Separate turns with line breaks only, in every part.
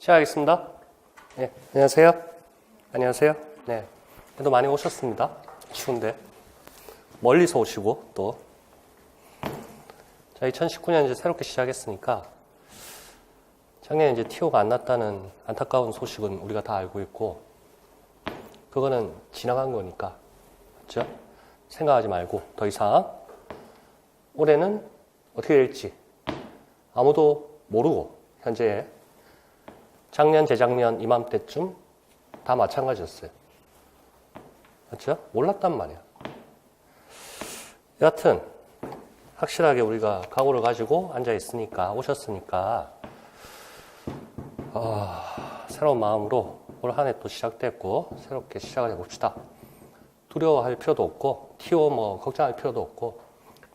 시작하겠습니다. 네, 안녕하세요. 안녕하세요. 네, 그래도 많이 오셨습니다. 추운데 멀리서 오시고 또. 자, 2019년 이제 새롭게 시작했으니까 작년에 이제 TO가 안 났다는 안타까운 소식은 우리가 다 알고 있고, 그거는 지나간 거니까, 맞죠? 생각하지 말고 더 이상 올해는 어떻게 될지 아무도 모르고, 현재 작년, 재작년 이맘때쯤 다 마찬가지였어요. 맞죠? 몰랐단 말이야. 여하튼 확실하게 우리가 각오를 가지고 앉아 있으니까, 오셨으니까 새로운 마음으로 올 한 해 또 시작됐고 새롭게 시작을 해봅시다. 두려워할 필요도 없고 TO 걱정할 필요도 없고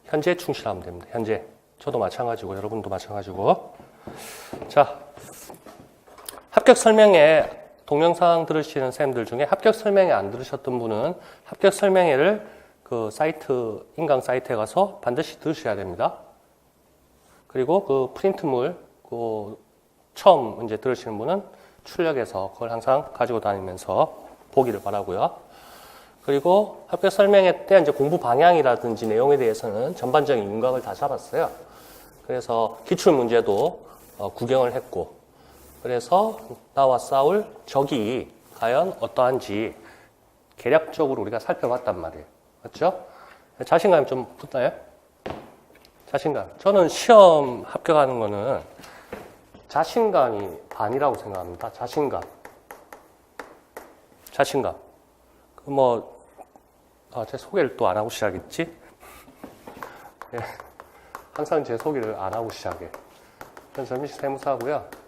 현재에 충실하면 됩니다. 현재. 저도 마찬가지고 여러분도 마찬가지고. 자, 합격 설명회 동영상 들으시는 선생님들 중에 합격 설명회 안 들으셨던 분은 합격 설명회를 그 사이트, 인강 사이트에 가서 반드시 들으셔야 됩니다. 그리고 그 프린트물, 처음 이제 들으시는 분은 출력해서 그걸 항상 가지고 다니면서 보기를 바라고요. 그리고 합격 설명회 때 이제 공부 방향이라든지 내용에 대해서는 전반적인 윤곽을 다 잡았어요. 그래서 기출 문제도 구경을 했고, 그래서 나와 싸울 적이 과연 어떠한지 개략적으로 우리가 살펴봤단 말이에요. 맞죠? 자신감이 좀 붙나요? 자신감. 저는 시험 합격하는 거는 자신감이 반이라고 생각합니다. 자신감. 제 소개를 또 안 하고 시작했지? 예, 항상 제 소개를 안 하고 시작해. 저는 전민식 세무사고요.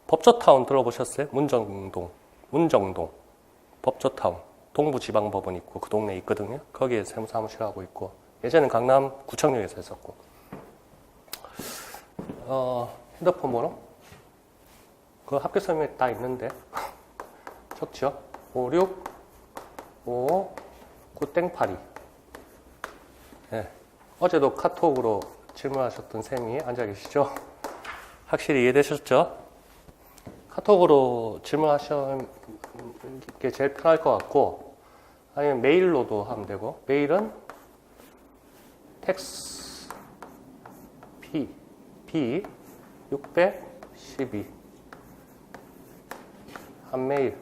법조타운 들어보셨어요? 문정동. 법조타운. 동부지방법원 있고 그 동네에 있거든요. 거기에 세무사무실 하고 있고, 예전엔 강남 구청역에서 했었고. 핸드폰 번호? 그 합격 설명에 다 있는데. 적죠? 5655-982. 네. 어제도 카톡으로 질문하셨던 쌤이 앉아 계시죠? 확실히 이해되셨죠? 카톡으로 질문하시는 게 제일 편할 것 같고, 아니면 메일로도 하면 되고, 메일은 텍스 P 612 한메일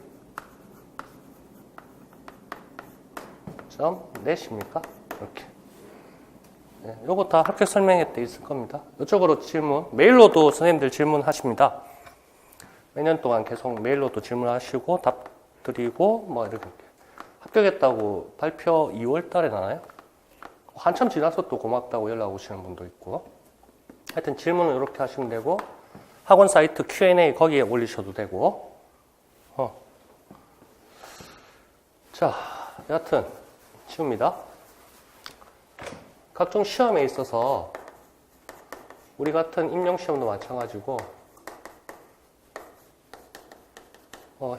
.net입니까? 이렇게. 네, 요거 다 합격 설명회 때 있을 겁니다. 이쪽으로 질문, 메일로도 선생님들 질문하십니다. 몇 년 동안 계속 메일로도 질문하시고 답 드리고 이렇게. 합격했다고 발표 2월 달에 나나요? 한참 지나서 또 고맙다고 연락 오시는 분도 있고. 하여튼 질문은 이렇게 하시면 되고, 학원 사이트 Q&A 거기에 올리셔도 되고. 자, 여하튼 쉬웁니다. 각종 시험에 있어서 우리 같은 임용시험도 마찬가지고,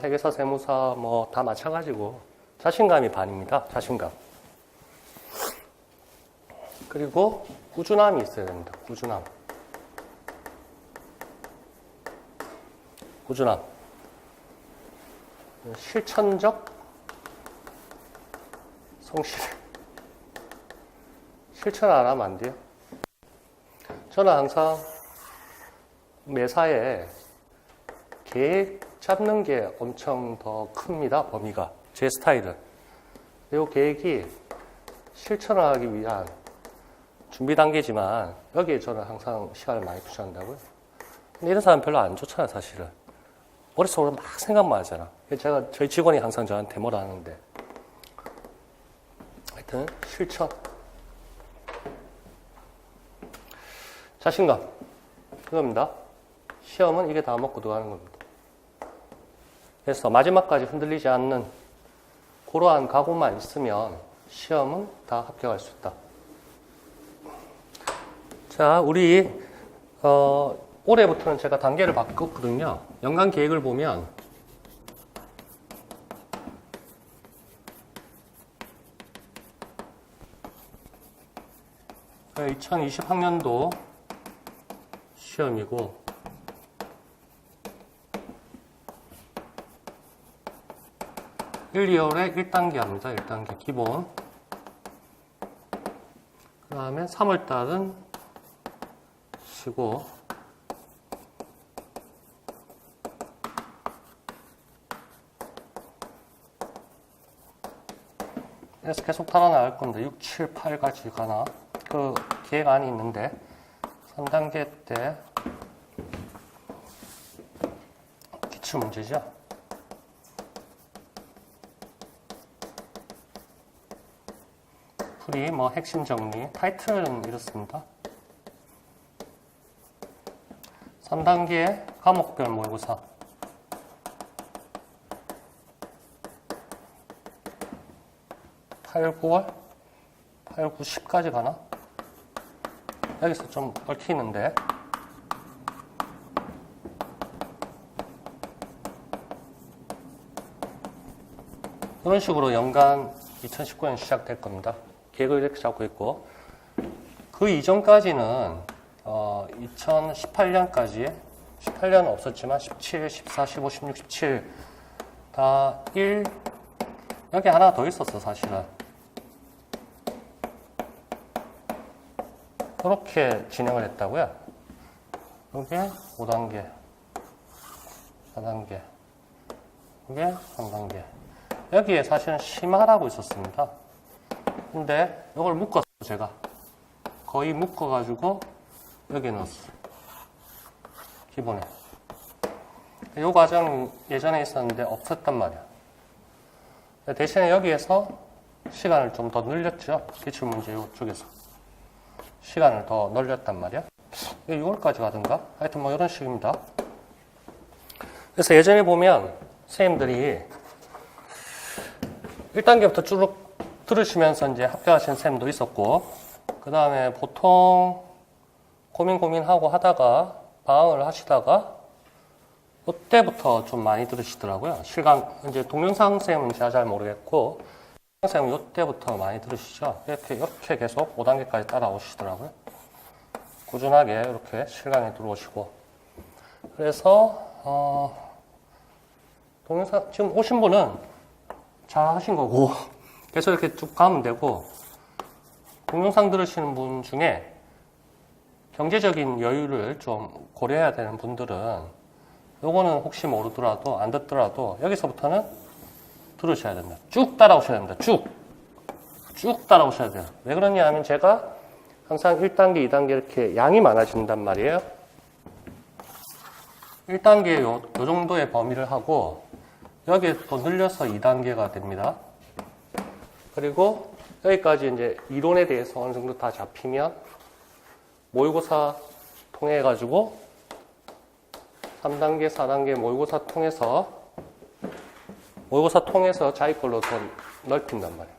회계사, 세무사 다 마찬가지고 자신감이 반입니다. 자신감. 그리고 꾸준함이 있어야 됩니다. 꾸준함. 실천적 성실. 실천 안 하면 안 돼요. 저는 항상 매사에 계획 잡는 게 엄청 더 큽니다. 범위가. 제 스타일은. 이 계획이 실천을 하기 위한 준비 단계지만 여기에 저는 항상 시간을 많이 투자한다고요. 근데 이런 사람 별로 안 좋잖아, 사실은. 머릿속으로 막 생각만 하잖아. 저희 직원이 항상 저한테 뭐라 하는데. 하여튼 실천. 자신감. 그겁니다. 시험은 이게 다 먹고 들어가는 겁니다. 그래서 마지막까지 흔들리지 않는 그러한 각오만 있으면 시험은 다 합격할 수 있다. 자, 우리 올해부터는 제가 단계를 바꿨거든요. 연간 계획을 보면 2020학년도 시험이고 1, 2월에 1단계 합니다. 1단계 기본. 그 다음에 3월달은 쉬고, 그래서 계속 달아나갈 겁니다. 6, 7, 8까지 가나. 그 계획안이 있는데, 3단계 때 기출 문제죠. 풀이 뭐 핵심 정리, 타이틀은 이렇습니다. 3단계 과목별 모의고사. 8, 9월? 8, 9, 10까지 가나? 여기서 좀 얽히는데. 이런 식으로 연간 2019년 시작될 겁니다. 계획을 이렇게 잡고 있고, 그 이전까지는 2018년까지 18년은 없었지만 17, 14, 15, 16, 17 다 1, 여기 하나 더 있었어 사실은. 그렇게 진행을 했다고요. 이게 5단계, 4단계, 이게 3단계. 여기에 사실은 심화라고 있었습니다. 근데 이걸 묶었어요. 제가 거의 묶어가지고 여기에 넣었어요. 기본에. 이 과정 예전에 있었는데 없었단 말이야. 대신에 여기에서 시간을 좀 더 늘렸죠. 기출문제 이쪽에서 시간을 더 늘렸단 말이야. 이게 6월까지 가든가? 하여튼 뭐 이런 식입니다. 그래서 예전에 보면 선생님들이 1단계부터 쭉 들으시면서 이제 합격하신 쌤도 있었고, 그 다음에 보통 고민하고 하다가 방황을 하시다가 이때부터 좀 많이 들으시더라고요. 실강, 이제 동영상 쌤은 제가 잘 모르겠고, 쌤은 이때부터 많이 들으시죠. 이렇게 계속 5단계까지 따라오시더라고요. 꾸준하게 이렇게 실강에 들어오시고. 그래서, 동영상, 지금 오신 분은 잘 하신 거고, 계속 이렇게 쭉 가면 되고, 동영상 들으시는 분 중에 경제적인 여유를 좀 고려해야 되는 분들은 요거는 혹시 모르더라도 안 듣더라도 여기서부터는 들으셔야 됩니다. 쭉 따라오셔야 됩니다. 쭉 따라오셔야 돼요. 왜 그러냐 하면 제가 항상 1단계, 2단계 이렇게 양이 많아진단 말이에요. 1단계 요 정도의 범위를 하고 여기에 또 늘려서 2단계가 됩니다. 그리고 여기까지 이제 이론에 대해서 어느 정도 다 잡히면 모의고사 통해 가지고 3단계, 4단계 모의고사 통해서 자기 걸로 더 넓힌단 말이에요.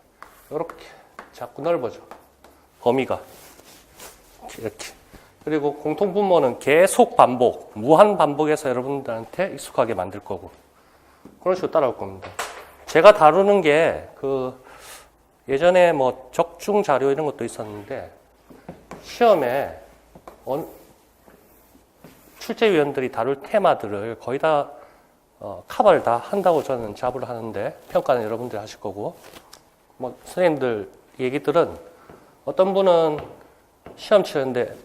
이렇게 자꾸 넓어져. 범위가. 이렇게. 그리고 공통분모는 계속 반복, 무한 반복해서 여러분들한테 익숙하게 만들 거고. 그런 식으로 따라올 겁니다. 제가 다루는 게 예전에 뭐 적중 자료 이런 것도 있었는데 시험에 출제위원들이 다룰 테마들을 거의 다 커버를 다 한다고 저는 자부를 하는데 평가는 여러분들이 하실 거고 뭐 선생님들 얘기들은 어떤 분은 시험 치는데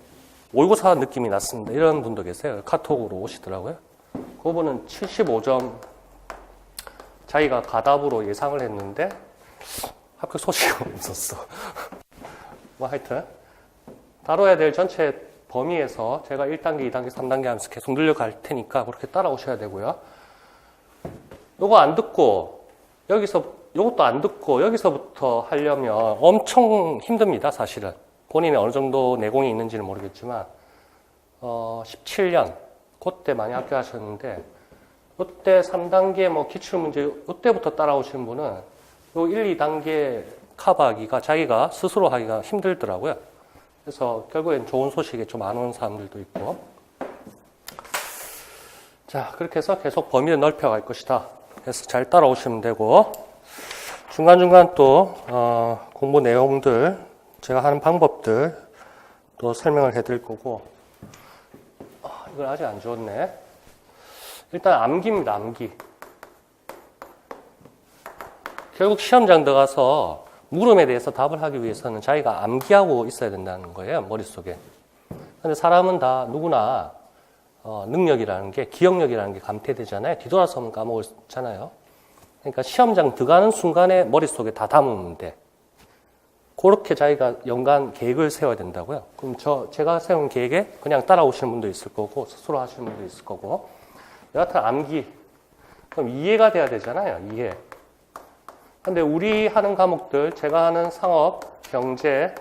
모의고사 느낌이 났습니다. 이런 분도 계세요. 카톡으로 오시더라고요. 그분은 75점 자기가 가답으로 예상을 했는데 합격 소식이 없었어. 뭐 하여튼 다뤄야 될 전체 범위에서 제가 1단계, 2단계, 3단계 하면서 계속 늘려갈 테니까 그렇게 따라오셔야 되고요. 요거 안 듣고 요것도 안 듣고 여기서부터 하려면 엄청 힘듭니다. 사실은 본인이 어느 정도 내공이 있는지는 모르겠지만 17년 그때 많이 합격하셨는데 이때 3단계 뭐 기출문제 이때부터 따라오시는 분은 요 1, 2단계 커버하기가 자기가 스스로 하기가 힘들더라고요. 그래서 결국엔 좋은 소식이 좀 안 오는 사람들도 있고. 자, 그렇게 해서 계속 범위를 넓혀갈 것이다. 그래서 잘 따라오시면 되고, 중간중간 또, 공부 내용들, 제가 하는 방법들 또 설명을 해드릴 거고, 이걸 아직 안 주었네. 일단 암기입니다, 암기. 결국 시험장 들어가서 물음에 대해서 답을 하기 위해서는 자기가 암기하고 있어야 된다는 거예요, 머릿속에. 근데 사람은 다 누구나 능력이라는 게, 기억력이라는 게 감퇴되잖아요. 뒤돌아서면 까먹잖아요. 그러니까 시험장 들어가는 순간에 머릿속에 다 담으면 돼. 그렇게 자기가 연간 계획을 세워야 된다고요. 그럼 제가 세운 계획에 그냥 따라오시는 분도 있을 거고, 스스로 하시는 분도 있을 거고, 여하튼 암기. 그럼 이해가 돼야 되잖아요, 이해. 근데 우리 하는 과목들, 제가 하는 상업, 경제,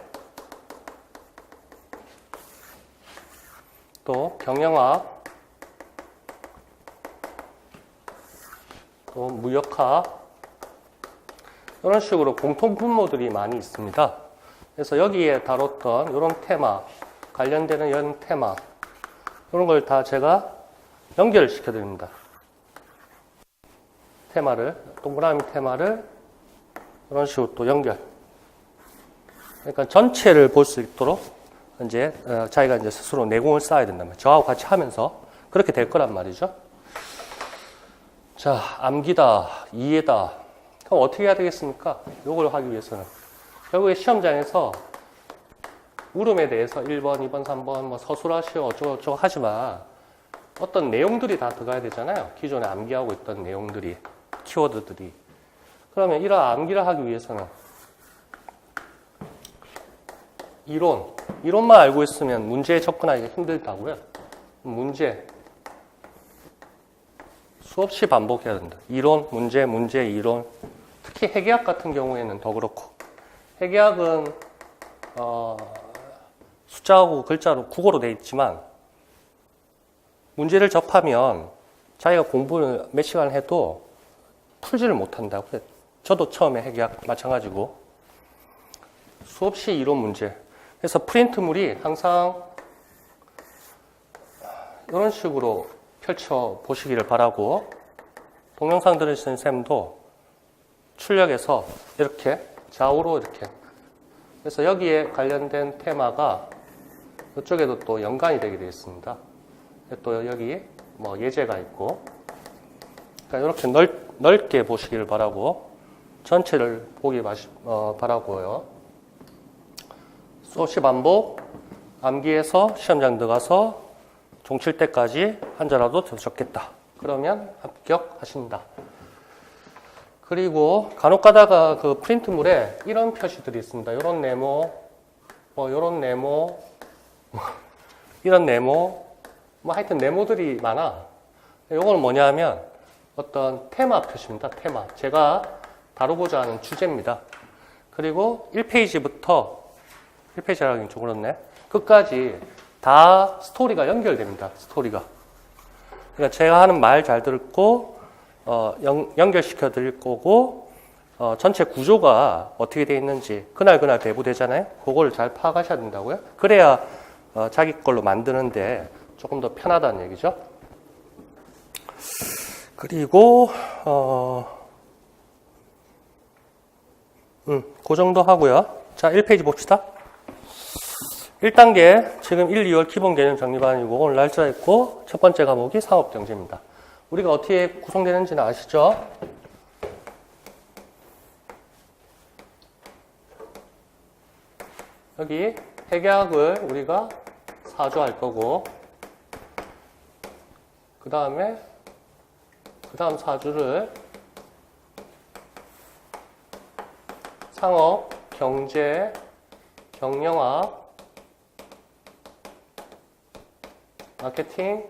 또 경영학, 또 무역학, 이런 식으로 공통 분모들이 많이 있습니다. 그래서 여기에 다뤘던 이런 테마, 관련되는 이런 테마, 이런 걸 다 제가 연결시켜 드립니다. 테마를, 동그라미 테마를 이런 식으로 또 연결. 그러니까 전체를 볼 수 있도록 이제 자기가 이제 스스로 내공을 쌓아야 된단 말이에요. 저하고 같이 하면서 그렇게 될 거란 말이죠. 자, 암기다, 이해다. 그럼 어떻게 해야 되겠습니까? 이걸 하기 위해서는 결국에 시험장에서 물음에 대해서 1번, 2번, 3번 뭐 서술하시오 어쩌고저쩌고 하지만 어떤 내용들이 다 들어가야 되잖아요. 기존에 암기하고 있던 내용들이, 키워드들이. 그러면 이런 암기를 하기 위해서는 이론만 알고 있으면 문제에 접근하기가 힘들다고요. 문제 수없이 반복해야 된다. 이론, 문제, 이론. 특히 회계학 같은 경우에는 더 그렇고, 회계학은 숫자하고 글자로 국어로 돼 있지만 문제를 접하면 자기가 공부를 몇 시간 해도 풀지를 못한다고요. 저도 처음에 회계학 마찬가지고 수없이 이론 문제. 그래서 프린트물이 항상 이런 식으로 펼쳐 보시기를 바라고, 동영상 들으시는 쌤도 출력해서 이렇게 좌우로 이렇게. 그래서 여기에 관련된 테마가 이쪽에도 또 연관이 되게 되어 있습니다. 또 여기 뭐 예제가 있고, 그러니까 이렇게 넓게 보시기를 바라고, 전체를 보기 바라고요. 수없이 반복, 암기해서 시험장 들어가서 종칠 때까지 한 자라도 더 적겠다. 그러면 합격하신다. 그리고 간혹 가다가 그 프린트물에 이런 표시들이 있습니다. 이런 네모, 이런 네모, 이런 네모, 하여튼 네모들이 많아. 이거는 뭐냐 하면 어떤 테마 표시입니다. 테마. 제가 다루고자 하는 주제입니다. 그리고 1페이지부터, 1페이지라고 하긴 좀 그렇네. 끝까지 다 스토리가 연결됩니다. 스토리가. 그러니까 제가 하는 말 잘 듣고 연결시켜 드릴 거고, 전체 구조가 어떻게 되어 있는지 그날 배부되잖아요. 그걸 잘 파악하셔야 된다고요. 그래야 자기 걸로 만드는데 조금 더 편하다는 얘기죠. 그리고 그 정도 하고요. 자, 1페이지 봅시다. 1단계, 지금 1, 2월 기본 개념 정리반이고, 오늘 날짜 있고, 첫 번째 과목이 상업경제입니다. 우리가 어떻게 구성되는지는 아시죠? 여기 회계학을 우리가 4조 할 거고, 그 다음 4주를 상업, 경제, 경영학, 마케팅,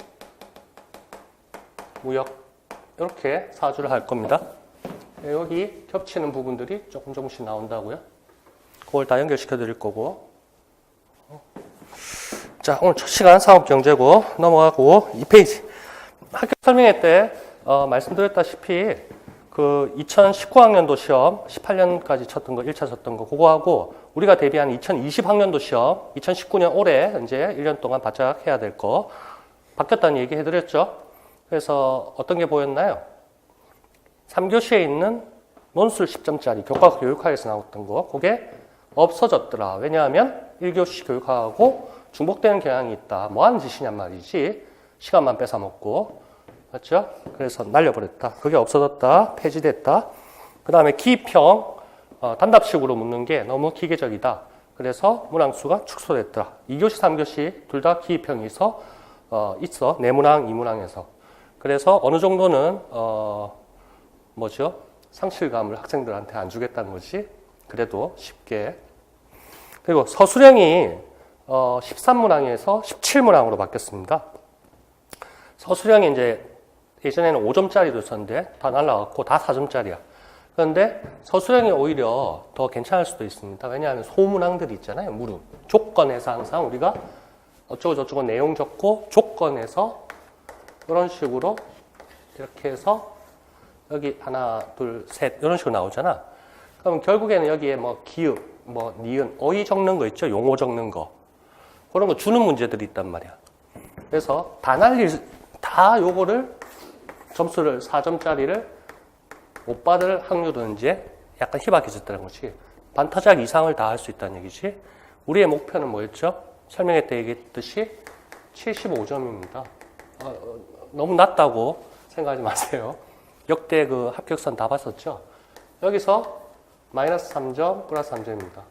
무역, 이렇게 4주를 할 겁니다. 여기 겹치는 부분들이 조금씩 나온다고요. 그걸 다 연결시켜 드릴 거고. 자, 오늘 첫 시간 상업경제고 넘어가고 2페이지. 학교 설명회 때 말씀드렸다시피 그 2019학년도 시험 18년까지 쳤던 거 1차 쳤던 거 그거하고 우리가 대비한 2020학년도 시험 2019년 올해 이제 1년 동안 바짝 해야 될 거 바뀌었다는 얘기 해드렸죠. 그래서 어떤 게 보였나요? 3교시에 있는 논술 10점짜리 교과 교육학에서 나왔던 거 그게 없어졌더라. 왜냐하면 1교시 교육학하고 중복되는 경향이 있다. 뭐 하는 짓이냔 말이지. 시간만 뺏어먹고. 맞죠? 그래서 날려버렸다. 그게 없어졌다. 폐지됐다. 그 다음에 기입형, 단답식으로 묻는 게 너무 기계적이다. 그래서 문항수가 축소됐더라. 2교시, 3교시 둘 다 기입형이 있어. 내문항, 이문항에서. 그래서 어느 정도는, 상실감을 학생들한테 안 주겠다는 거지. 그래도 쉽게. 그리고 서술형이 13문항에서 17문항으로 바뀌었습니다. 서술형이 이제 예전에는 5점짜리도 있었는데 다 날라갔고 다 4점짜리야. 그런데 서술형이 오히려 더 괜찮을 수도 있습니다. 왜냐하면 소문항들이 있잖아요. 물음. 조건에서 항상 우리가 어쩌고저쩌고 내용 적고 조건에서 이런 식으로 이렇게 해서 여기 하나, 둘, 셋 이런 식으로 나오잖아. 그럼 결국에는 여기에 뭐 기읍, 뭐 니은, 어휘 적는 거 있죠. 용어 적는 거. 그런 거 주는 문제들이 있단 말이야. 그래서 다 요거를 점수를 4점짜리를 못 받을 확률은 이제 약간 희박해졌다는 거지. 반타작 이상을 다 할 수 있다는 얘기지. 우리의 목표는 뭐였죠? 설명회 때 얘기했듯이 75점입니다. 너무 낮다고 생각하지 마세요. 역대 그 합격선 다 봤었죠? 여기서 마이너스 3점, 플러스 3점입니다.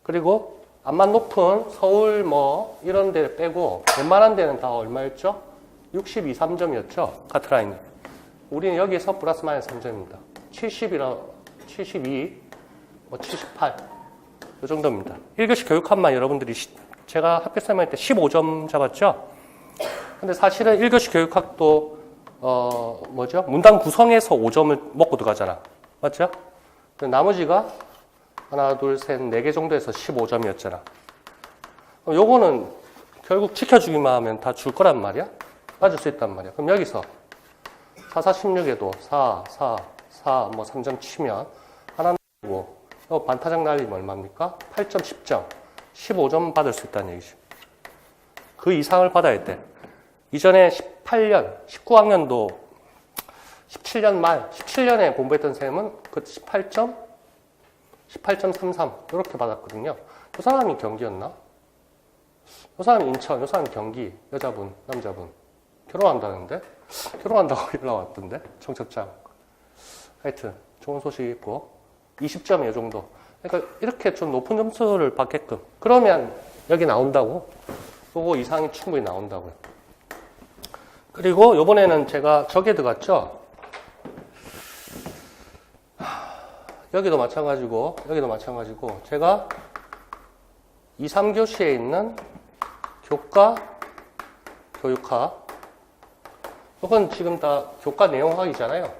그리고 암만 높은 서울 뭐 이런 데 빼고 웬만한 데는 다 얼마였죠? 62, 3점이었죠? 카트라인이. 우리는 여기에서 플러스 마이너스 3점입니다. 72, 78. 이 정도입니다. 1교시 교육학만 여러분들이 제가 학교 설명할 때 15점 잡았죠? 근데 사실은 1교시 교육학도 문단 구성에서 5점을 먹고 들어가잖아. 맞죠? 나머지가 하나, 둘, 셋, 4개 정도에서 15점이었잖아. 요거는 결국 지켜주기만 하면 다 줄 거란 말이야? 맞을 수 있단 말이야. 그럼 여기서 4, 4, 16에도 4, 4, 4, 3점 치면 하나 나고 반타작 날리면 얼마입니까? 8점, 10점. 15점 받을 수 있다는 얘기지. 그 이상을 받아야 돼. 이전에 18년, 19학년도 17년 말, 17년에 공부했던 쌤은 그 18점, 18.33 이렇게 받았거든요. 이 사람이 경기였나? 이 사람이 인천, 이 사람이 경기, 여자분, 남자분. 결혼한다는데? 결혼한다고 연락 왔던데? 청첩장. 하여튼 좋은 소식이 있고 20점이에요, 이 정도. 그러니까 이렇게 좀 높은 점수를 받게끔. 그러면 여기 나온다고. 요거 이상이 충분히 나온다고요. 그리고 요번에는 제가 저게 들어갔죠? 여기도 마찬가지고, 여기도 마찬가지고, 제가 2, 3교시에 있는 교과, 교육학. 이건 지금 다 교과 내용학이잖아요.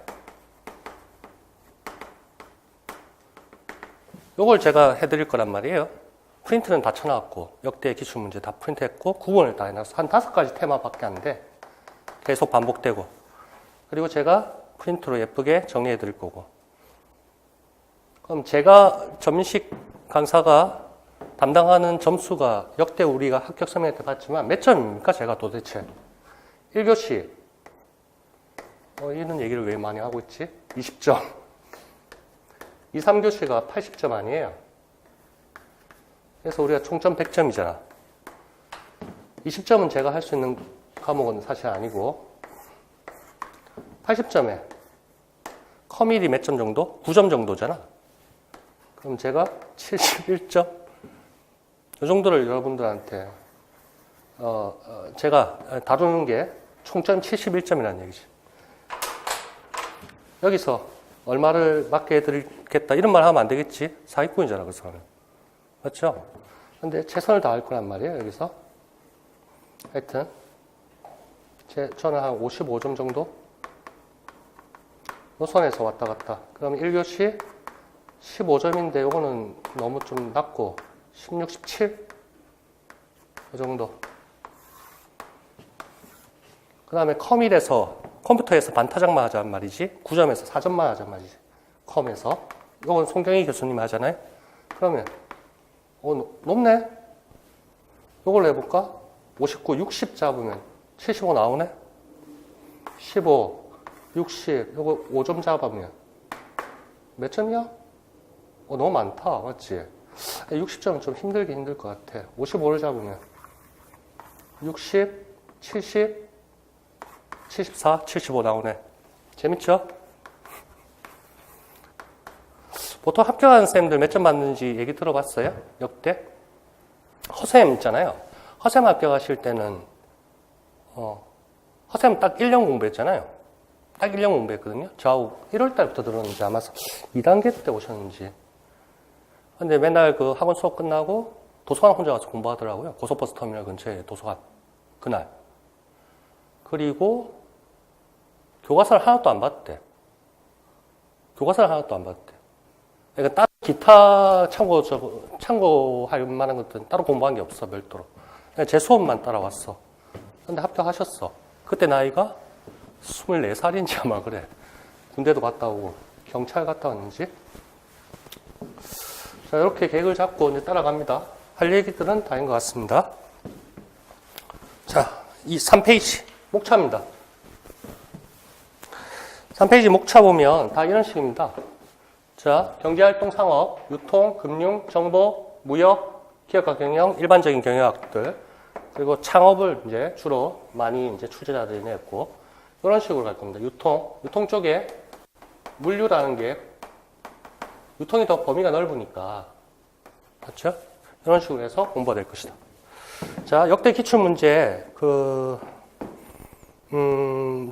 요걸 제가 해드릴 거란 말이에요. 프린트는 다 쳐놨고, 역대 기출문제 다 프린트했고, 구분을 다 해놨어. 한 5가지 테마밖에 안 돼. 계속 반복되고. 그리고 제가 프린트로 예쁘게 정리해 드릴 거고. 그럼 제가 전민식 강사가 담당하는 점수가 역대 우리가 합격 설명회 때 봤지만 몇 점입니까? 제가 도대체 1교시 이런 얘기를 왜 많이 하고 있지? 20점 2, 3교시가 80점 아니에요? 그래서 우리가 총점 100점이잖아 20점은 제가 할 수 있는 과목은 사실 아니고 80점에 커밀이 몇 점 정도? 9점 정도잖아 그럼 제가 71점? 이 정도를 여러분들한테 제가 다루는 게 총점 71점이라는 얘기지. 여기서 얼마를 맞게 해드리겠다 이런 말 하면 안 되겠지. 사기꾼이잖아, 그 사람은. 맞죠? 근데 최선을 다할 거란 말이에요, 여기서. 하여튼 저는 한 55점 정도? 노선에서 왔다 갔다. 그럼 1교시 15점인데 요거는 너무 좀 낮고 16, 17? 이 정도. 그 다음에 컴퓨터에서 반타작만 하자는 말이지 9점에서 4점만 하자는 말이지 컴에서 이건 송경희 교수님 하잖아요. 그러면 높네? 요걸 해볼까? 59, 60 잡으면 75 나오네? 15, 60 요거 5점 잡으면 몇 점이야? 너무 많다 맞지? 60점은 좀 힘들 것 같아. 55를 잡으면 60, 70, 74, 75 나오네. 재밌죠? 보통 합격하는 쌤들 몇 점 받는지 얘기 들어봤어요? 역대? 허쌤 있잖아요. 허쌤 합격하실 때는 허쌤 딱 1년 공부했잖아요. 딱 1년 공부했거든요. 저하고 1월 달부터 들었는지 아마 2단계 때 오셨는지. 근데 맨날 그 학원 수업 끝나고 도서관 혼자 가서 공부하더라고요. 고속버스 터미널 근처에 도서관. 그날. 그리고 교과서를 하나도 안 봤대. 교과서를 하나도 안 봤대. 그러니까 따로 기타 참고할 만한 것들은 따로 공부한 게 없어, 별도로. 그냥 제 수업만 따라왔어. 근데 합격하셨어. 그때 나이가 24살인지 아마 그래. 군대도 갔다 오고, 경찰 갔다 왔는지. 자, 이렇게 계획을 잡고 이제 따라갑니다. 할 얘기들은 다인 것 같습니다. 자, 이 3페이지. 목차입니다. 3페이지 목차 보면 다 이런 식입니다. 자, 경제활동, 상업, 유통, 금융, 정보, 무역, 기업과 경영, 일반적인 경영학들, 그리고 창업을 이제 주로 많이 이제 출제자들이 냈고, 이런 식으로 갈 겁니다. 유통 쪽에 물류라는 게 유통이 더 범위가 넓으니까, 맞죠? 이런 식으로 해서 공부가 될 것이다. 자, 역대 기출문제,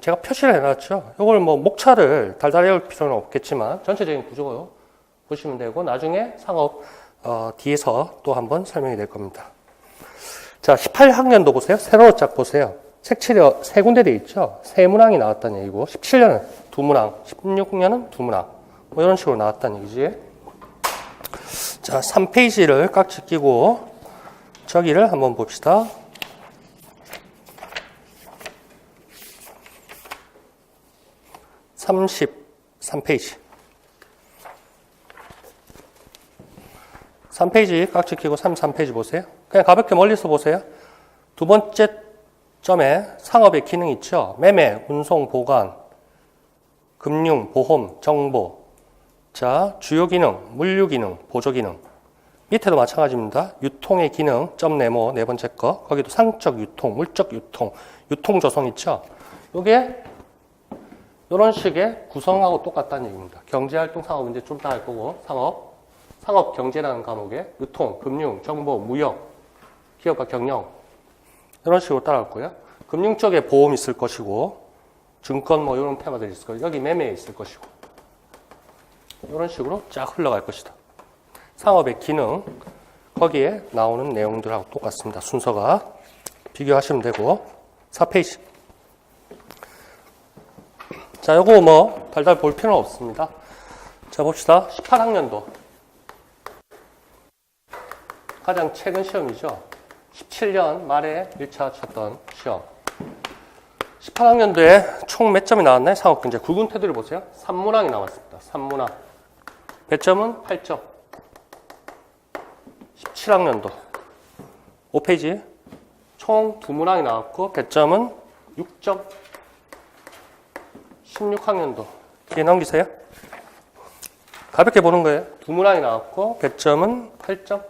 제가 표시를 해놨죠. 이걸 뭐 목차를 달달 외울 필요는 없겠지만 전체적인 구조로 보시면 되고 나중에 상업 뒤에서 또 한번 설명이 될 겁니다. 자, 18학년도 보세요. 세로 쫙 보세요. 색칠이 세 군데 돼 있죠. 세 문항이 나왔다는 얘기고 17년은 두 문항, 16년은 두 문항. 뭐 이런 식으로 나왔다는 얘기지. 자, 3페이지를 깍지 끼고 저기를 한번 봅시다. 33페이지. 3페이지 깍지 끼고 33페이지 보세요. 그냥 가볍게 멀리서 보세요. 두 번째 점에 상업의 기능 있죠. 매매, 운송, 보관, 금융, 보험, 정보. 자, 주요 기능, 물류 기능, 보조 기능. 밑에도 마찬가지입니다. 유통의 기능, 점 네모 네 번째 거. 거기도 상적 유통, 물적 유통, 유통 조성 있죠. 요게 이런 식의 구성하고 똑같다는 얘기입니다. 경제활동, 상업 이제 좀 이따 할 거고, 상업 경제라는 과목에 유통, 금융, 정보, 무역, 기업과 경영 이런 식으로 따라갈 거예요. 금융 쪽에 보험 있을 것이고, 증권 뭐 이런 테마들이 있을 거예요. 여기 매매 있을 것이고, 이런 식으로 쫙 흘러갈 것이다. 상업의 기능, 거기에 나오는 내용들하고 똑같습니다. 순서가 비교하시면 되고, 4페이지. 자, 요거 뭐 달달 볼 필요는 없습니다. 자, 봅시다. 18학년도. 가장 최근 시험이죠. 17년 말에 1차 쳤던 시험. 18학년도에 총 몇 점이 나왔나요? 상업경제. 굵은 테두리 보세요. 3문항이 나왔습니다. 3문항. 배점은 8점. 17학년도. 5페이지. 총 2문항이 나왔고, 배점은 6점. 16학년도. 뒤에 넘기세요. 가볍게 보는 거예요. 2문항이 나왔고, 배점은 8점.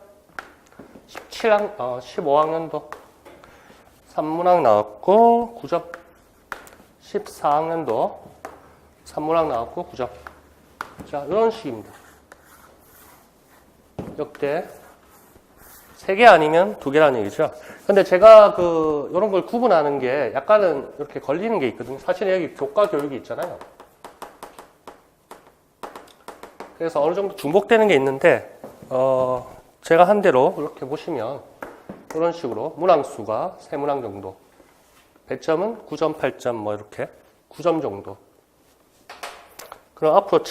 15학년도. 3문항 나왔고, 9점. 14학년도. 3문항 나왔고, 9점. 자, 이런 식입니다. 역대 3개 아니면 2개라는 얘기죠. 근데 제가 이런 걸 구분하는 게 약간은 이렇게 걸리는 게 있거든요. 사실 여기 교과 교육이 있잖아요. 그래서 어느 정도 중복되는 게 있는데, 제가 한 대로 이렇게 보시면 이런 식으로 문항수가 3문항 정도. 배점은 9점, 8점 뭐 이렇게 9점 정도. 그럼 앞으로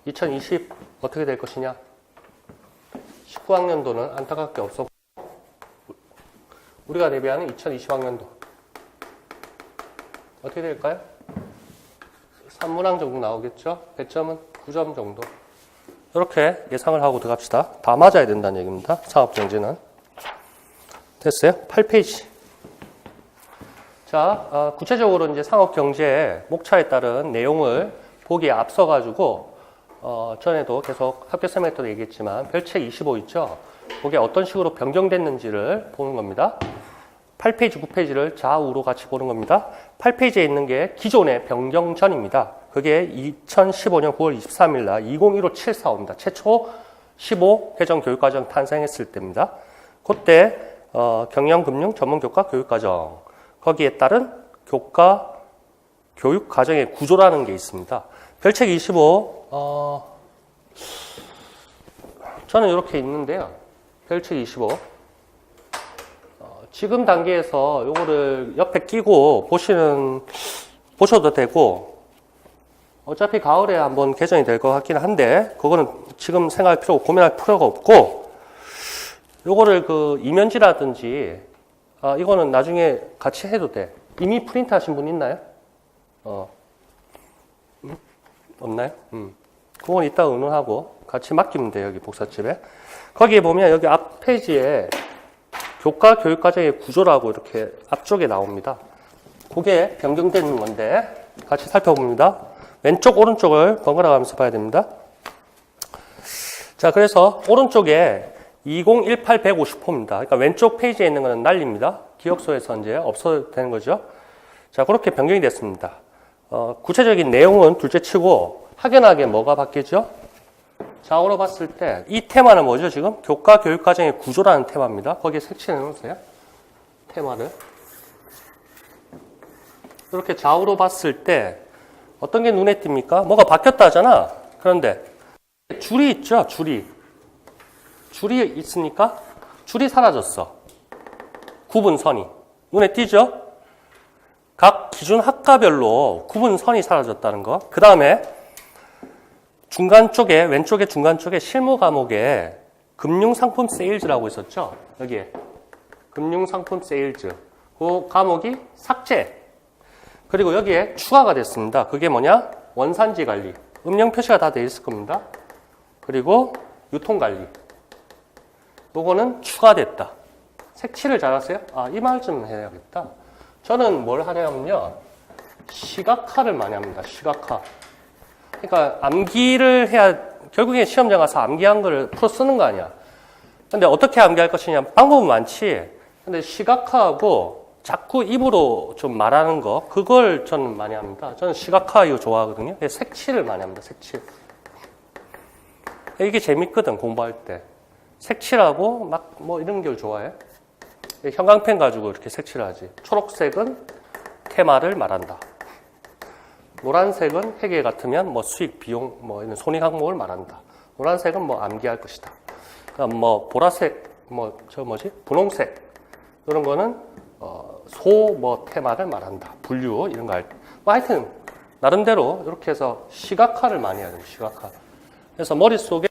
2020 어떻게 될 것이냐? 19학년도는 안타깝게 없었고 우리가 대비하는 2020학년도 어떻게 될까요? 3문항 정도 나오겠죠? 배점은 9점 정도. 이렇게 예상을 하고 들어갑시다. 다 맞아야 된다는 얘기입니다. 상업경제는. 됐어요? 8페이지. 자, 구체적으로 이제 상업경제의 목차에 따른 내용을 보기에 앞서가지고 전에도 계속 합격 설명 때도 얘기했지만 별책 25 있죠? 그게 어떤 식으로 변경됐는지를 보는 겁니다. 8페이지, 9페이지를 좌우로 같이 보는 겁니다. 8페이지에 있는 게 기존의 변경 전입니다. 그게 2015년 9월 23일 날 2015-745입니다. 최초 15 회전교육과정 탄생했을 때입니다. 그때 경영금융 전문교과 교육과정 거기에 따른 교과 교육과정의 구조라는 게 있습니다. 별책 25 저는 이렇게 있는데요. 별책 25 지금 단계에서 요거를 옆에 끼고 보셔도 되고 어차피 가을에 한번 개정이 될 것 같긴 한데 그거는 지금 생각할 필요 없고 고민할 필요가 없고 요거를 그 이면지라든지 이거는 나중에 같이 해도 돼. 이미 프린트 하신 분 있나요? 없나요? 그건 이따 의논하고 같이 맡기면 돼요. 여기 복사집에. 거기에 보면 여기 앞 페이지에 교과 교육과정의 구조라고 이렇게 앞쪽에 나옵니다. 그게 변경되는 건데 같이 살펴봅니다. 왼쪽 오른쪽을 번갈아 가면서 봐야 됩니다. 자, 그래서 오른쪽에 2018-150호입니다. 그러니까 왼쪽 페이지에 있는 거는 날립니다. 기억소에서 이제 없어도 되는 거죠. 자, 그렇게 변경이 됐습니다. 구체적인 내용은 둘째 치고 확연하게 뭐가 바뀌죠? 좌우로 봤을 때 이 테마는 뭐죠? 지금 교과 교육과정의 구조라는 테마입니다. 거기에 색칠해 놓으세요. 테마를. 이렇게 좌우로 봤을 때 어떤 게 눈에 띕니까? 뭐가 바뀌었다 하잖아. 그런데 줄이 있죠? 줄이 있으니까 줄이 사라졌어. 구분선이. 눈에 띄죠? 각 기준 학과별로 구분선이 사라졌다는 거. 그 다음에 중간 쪽에, 왼쪽에 중간 쪽에 실무 과목에 금융상품 세일즈라고 있었죠? 여기에. 금융상품 세일즈. 그 과목이 삭제. 그리고 여기에 추가가 됐습니다. 그게 뭐냐? 원산지 관리. 음영 표시가 다 되어 있을 겁니다. 그리고 유통 관리. 요거는 추가됐다. 색칠을 잘하세요? 이 말 좀 해야겠다. 저는 뭘 하냐면요. 시각화를 많이 합니다. 시각화. 그러니까 암기를 해야, 결국에 시험장 가서 암기한 거를 풀어 쓰는 거 아니야. 근데 어떻게 암기할 것이냐. 방법은 많지. 근데 시각화하고 자꾸 입으로 좀 말하는 거, 그걸 저는 많이 합니다. 저는 시각화 이거 좋아하거든요. 색칠을 많이 합니다. 색칠. 이게 재밌거든, 공부할 때. 색칠하고 막 뭐 이런 걸 좋아해. 형광펜 가지고 이렇게 색칠을 하지. 초록색은 테마를 말한다. 노란색은 회계 같으면 뭐 수익, 비용, 뭐 이런 손익 항목을 말한다. 노란색은 뭐 암기할 것이다. 그러니까 뭐 보라색, 뭐 저 뭐지? 분홍색 이런 거는 뭐 테마를 말한다. 분류 이런 거 할 때. 뭐 하여튼 나름대로 이렇게 해서 시각화를 많이 해야 돼요. 시각화. 그래서 머릿속에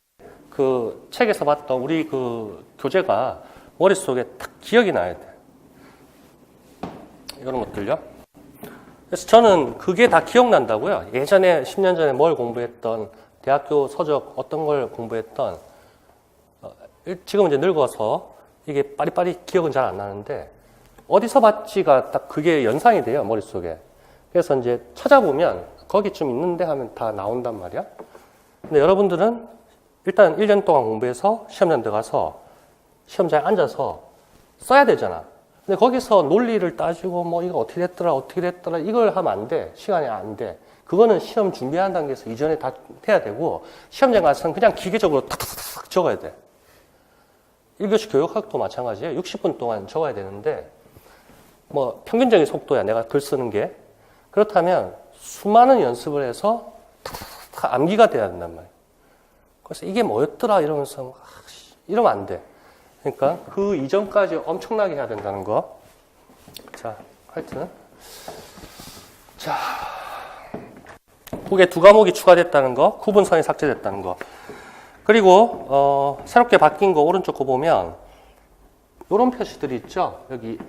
그 책에서 봤던 우리 그 교재가 머릿속에 딱 기억이 나야 돼. 이런 것들요. 그래서 저는 그게 다 기억난다고요. 예전에 10년 전에 뭘 공부했던, 대학교 서적 어떤 걸 공부했던, 지금 이제 늙어서 이게 빠리빠리 기억은 잘 안 나는데 어디서 봤지가 딱 그게 연상이 돼요, 머릿속에. 그래서 이제 찾아보면 거기쯤 있는데 하면 다 나온단 말이야. 근데 여러분들은 일단 1년 동안 공부해서 시험장 들어가서 시험장에 앉아서 써야 되잖아. 근데 거기서 논리를 따지고 뭐 이거 어떻게 됐더라 이걸 하면 안 돼. 시간이 안 돼. 그거는 시험 준비하는 단계에서 이전에 다 해야 되고 시험장 가서는 그냥 기계적으로 탁탁탁 적어야 돼. 1교시 교육학도 마찬가지예요. 60분 동안 적어야 되는데 뭐 평균적인 속도야, 내가 글 쓰는 게. 그렇다면 수많은 연습을 해서 탁탁탁 암기가 돼야 된단 말이야. 그래서 이게 뭐였더라 이러면서 이러면 안 돼. 그러니까 그 이전까지 엄청나게 해야 된다는 거. 자, 하여튼 자, 그게 두 과목이 추가됐다는 거, 구분선이 삭제됐다는 거. 그리고 새롭게 바뀐 거 오른쪽 거 보면 이런 표시들이 있죠. 여기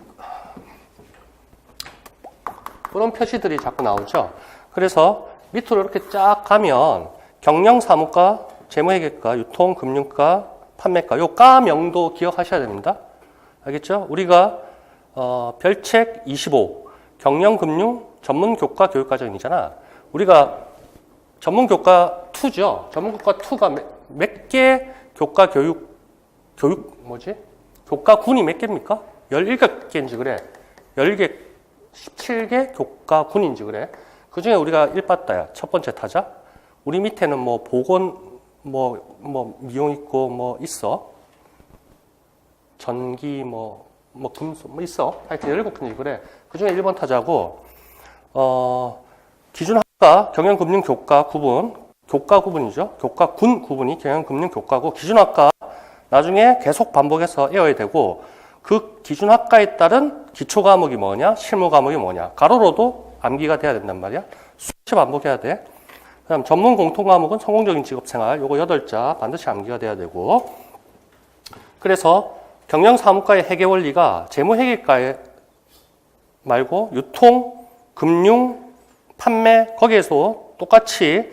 이런 표시들이 자꾸 나오죠. 그래서 밑으로 이렇게 쫙 가면 경영사무과, 재무회계과, 유통금융과, 판매과, 요 과명도 기억하셔야 됩니다. 알겠죠? 우리가 별책 25 경영금융 전문교과 교육과정이잖아. 우리가 전문교과 2죠. 전문교과 2가 몇 개 교과 교과군이 몇 개입니까? 17개인지 그래. 17개 교과군인지 그래. 그 중에 우리가 1봤다야. 첫 번째 타자. 우리 밑에는 뭐 보건, 미용 있고, 뭐 있어. 전기, 금속, 있어. 하여튼 17군데 그래. 그 중에 1번 타자고, 기준학과, 경영금융교과 구분, 교과 구분이죠. 교과군 구분이 경영금융교과고, 기준학과 나중에 계속 반복해서 외워야 되고, 그 기준학과에 따른 기초과목이 뭐냐, 실무과목이 뭐냐, 가로로도 암기가 돼야 된단 말이야. 수없이 반복해야 돼. 그 다음 전문 공통과목은 성공적인 직업생활, 요거 8자 반드시 암기가 돼야 되고, 그래서 경영사무과의 회계원리가 재무회계과에 말고 유통, 금융, 판매 거기에서 똑같이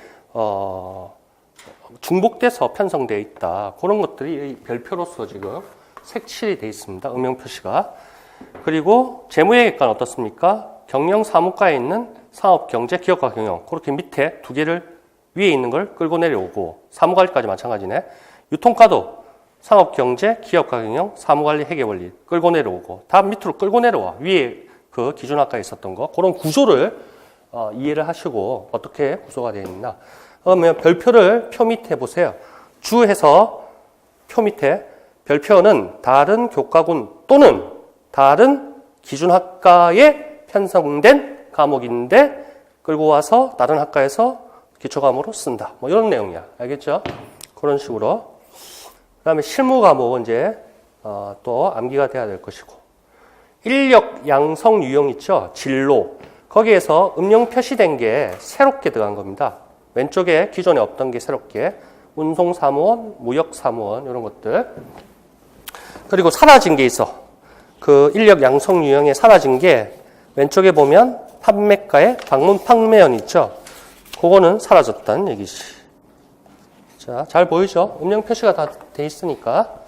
중복돼서 편성되어 있다. 그런 것들이 별표로서 지금 색칠이 되어 있습니다. 음영 표시가. 그리고 재무회계과는 어떻습니까? 경영사무과에 있는 상업, 경제, 기업과 경영 그렇게 밑에 두 개를 위에 있는 걸 끌고 내려오고 사무관리까지 마찬가지네. 유통과도 상업, 경제, 기업과 경영, 사무관리, 회계원리 끌고 내려오고 다 밑으로 끌고 내려와. 위에 그 기준학과에 있었던 거 그런 구조를 이해를 하시고 어떻게 구조가 되어 있나. 그러면 별표를 표 밑에 보세요. 주해서 표 밑에 별표는 다른 교과군 또는 다른 기준학과에 편성된 과목인데 끌고 와서 다른 학과에서 기초과목으로 쓴다. 뭐 이런 내용이야. 알겠죠? 그런 식으로. 그 다음에 실무 과목은 이제 또 암기가 돼야 될 것이고 인력 양성 유형 있죠? 진로. 거기에서 음영 표시된 게 새롭게 들어간 겁니다. 왼쪽에 기존에 없던 게 새롭게 운송사무원, 무역사무원 이런 것들. 그리고 사라진 게 있어. 그 인력 양성 유형에 사라진 게 왼쪽에 보면 판매과의 방문 판매원 있죠. 그거는 사라졌다는 얘기지. 자, 잘 보이죠? 음영 표시가 다 돼 있으니까.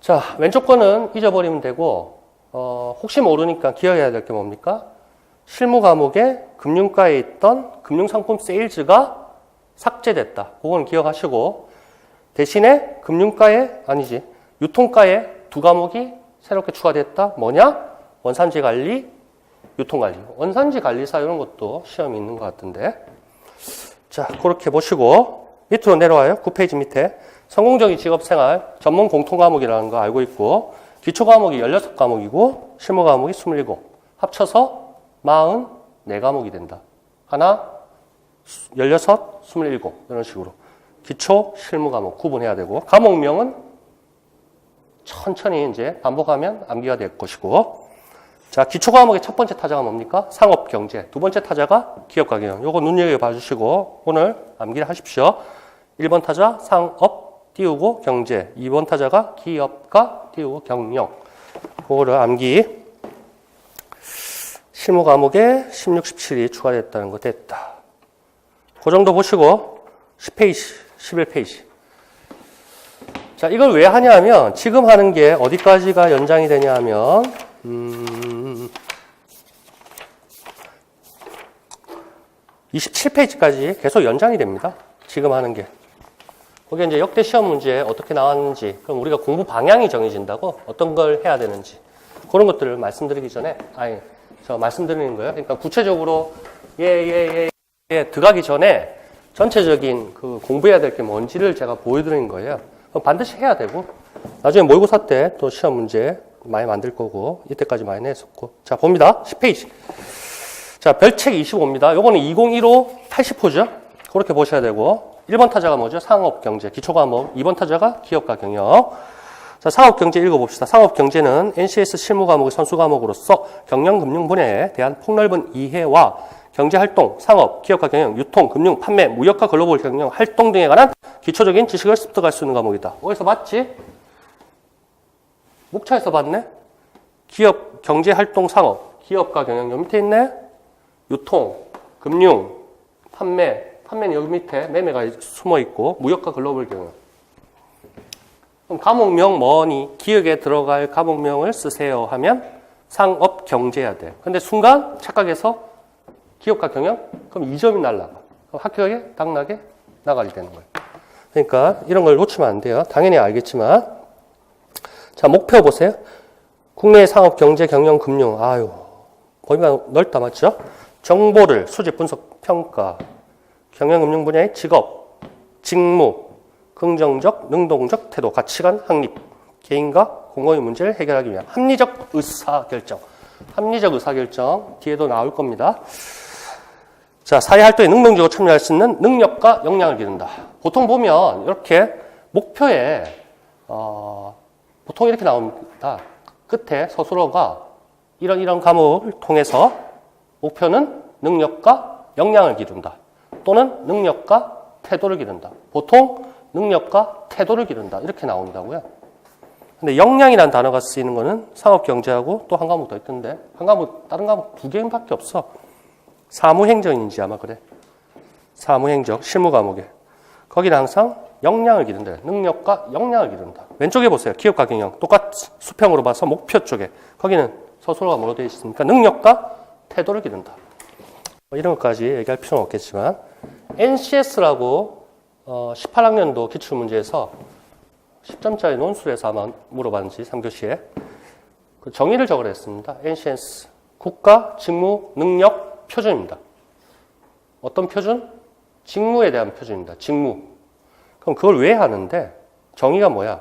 자, 왼쪽 거는 잊어버리면 되고 혹시 모르니까 기억해야 될 게 뭡니까? 실무 과목에 금융과에 있던 금융상품 세일즈가 삭제됐다. 그건 기억하시고 대신에 유통과에 두 과목이 새롭게 추가됐다. 뭐냐? 원산지 관리, 유통관리. 원산지 관리사 이런 것도 시험이 있는 것 같은데. 자, 그렇게 보시고 밑으로 내려와요. 9페이지 밑에. 성공적인 직업생활 전문 공통과목이라는 거 알고 있고 기초과목이 16과목이고 실무과목이 27. 합쳐서 44과목이 된다. 하나, 16, 27 이런 식으로. 기초, 실무과목 구분해야 되고 과목명은 천천히 이제 반복하면 암기가 될 것이고 자, 기초과목의 첫 번째 타자가 뭡니까? 상업, 경제. 두 번째 타자가 기업과 경영. 요거 눈여겨봐 주시고 오늘 암기를 하십시오. 1번 타자 상업 띄우고 경제. 2번 타자가 기업과 띄우고 경영. 그거를 암기. 실무 과목에 16, 17이 추가됐다는 거 됐다. 그 정도 보시고 10페이지, 11페이지. 자, 이걸 왜 하냐 면 지금 하는 게 어디까지가 연장이 되냐 하면 27페이지까지 계속 연장이 됩니다. 지금 하는 게. 거기에 이제 역대 시험 문제 어떻게 나왔는지, 그럼 우리가 공부 방향이 정해진다고, 어떤 걸 해야 되는지, 그런 것들을 말씀드리기 전에, 저 말씀드리는 거예요. 그러니까 구체적으로, 들어가기 전에 전체적인 그 공부해야 될 게 뭔지를 제가 보여드리는 거예요. 그럼 반드시 해야 되고, 나중에 모의고사 때 또 시험 문제 많이 만들 거고, 이때까지 많이 냈었고. 자, 봅니다. 10페이지. 자, 별책 25입니다. 요거는 2015 80호죠. 그렇게 보셔야 되고, 1번 타자가 뭐죠? 상업, 경제, 기초과목. 2번 타자가 기업과 경영. 자, 상업, 경제 읽어봅시다. 상업, 경제는 NCS 실무 과목의 선수 과목으로서 경영, 금융 분야에 대한 폭넓은 이해와 경제활동, 상업, 기업과 경영, 유통, 금융, 판매, 무역과 글로벌 경영, 활동 등에 관한 기초적인 지식을 습득할 수 있는 과목이다. 어디서 봤지? 목차에서 봤네? 기업, 경제활동, 상업, 기업과 경영 요 밑에 있네? 유통, 금융, 판매는 여기 밑에 매매가 숨어 있고, 무역과 글로벌 경영. 그럼 과목명 뭐니? 기억에 들어갈 과목명을 쓰세요 하면 상업 경제해야 돼. 근데 순간 착각해서 기업과 경영? 그럼 2점이 날라가. 그럼 학교에 당나게 나가게 되는 거예요. 그러니까 이런 걸 놓치면 안 돼요. 당연히 알겠지만. 자, 목표 보세요. 국내 상업 경제 경영 금융. 범위가 넓다 맞죠? 정보를 수집, 분석, 평가, 경영금융 분야의 직업, 직무, 긍정적, 능동적 태도, 가치관, 확립, 개인과 공공의 문제를 해결하기 위한 합리적 의사결정. 합리적 의사결정 뒤에도 나올 겁니다. 자, 사회활동에 능동적으로 참여할 수 있는 능력과 역량을 기른다. 보통 보면 이렇게 목표에 보통 이렇게 나옵니다. 끝에 서술어가 이런 과목을 통해서 목표는 능력과 역량을 기른다. 또는 능력과 태도를 기른다. 보통 능력과 태도를 기른다. 이렇게 나온다고요. 근데 역량이라는 단어가 쓰이는 거는 상업경제하고 또 한 과목 더 있던데 한 과목, 다른 과목 2개밖에 없어. 사무행정인지 아마 그래. 사무행정, 실무 과목에. 거기는 항상 역량을 기른다. 능력과 역량을 기른다. 왼쪽에 보세요. 기업과 경영. 똑같이 수평으로 봐서 목표 쪽에. 거기는 서술어가 뭐로 되어 있습니까? 능력과 태도를 기른다. 이런 것까지 얘기할 필요는 없겠지만 NCS라고 18학년도 기출문제에서 10점짜리 논술에서 아마 물어봤는지 3교시에 그 정의를 적으라 했습니다. NCS, 국가 직무 능력 표준입니다. 어떤 표준? 직무에 대한 표준입니다. 직무. 그럼 그걸 왜 하는데 정의가 뭐야?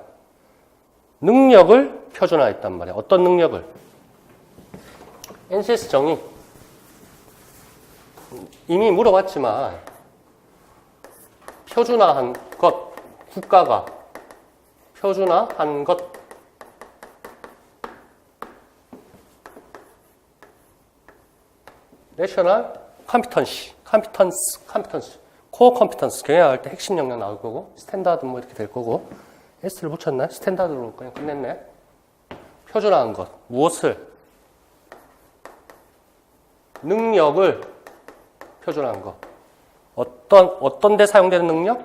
능력을 표준화했단 말이야. 어떤 능력을? NCS 정의 이미 물어봤지만 표준화한 것, 국가가 표준화한 것. 내셔널 컴피턴시, 컴피턴스. 코어 컴피턴스 경영할 때 핵심 역량 나올 거고 스탠다드 뭐 이렇게 될 거고 S를 붙였나? 스탠다드로 그냥 끝냈네. 표준화한 것. 무엇을? 능력을 표준화한 것. 어떤 데 사용되는 능력?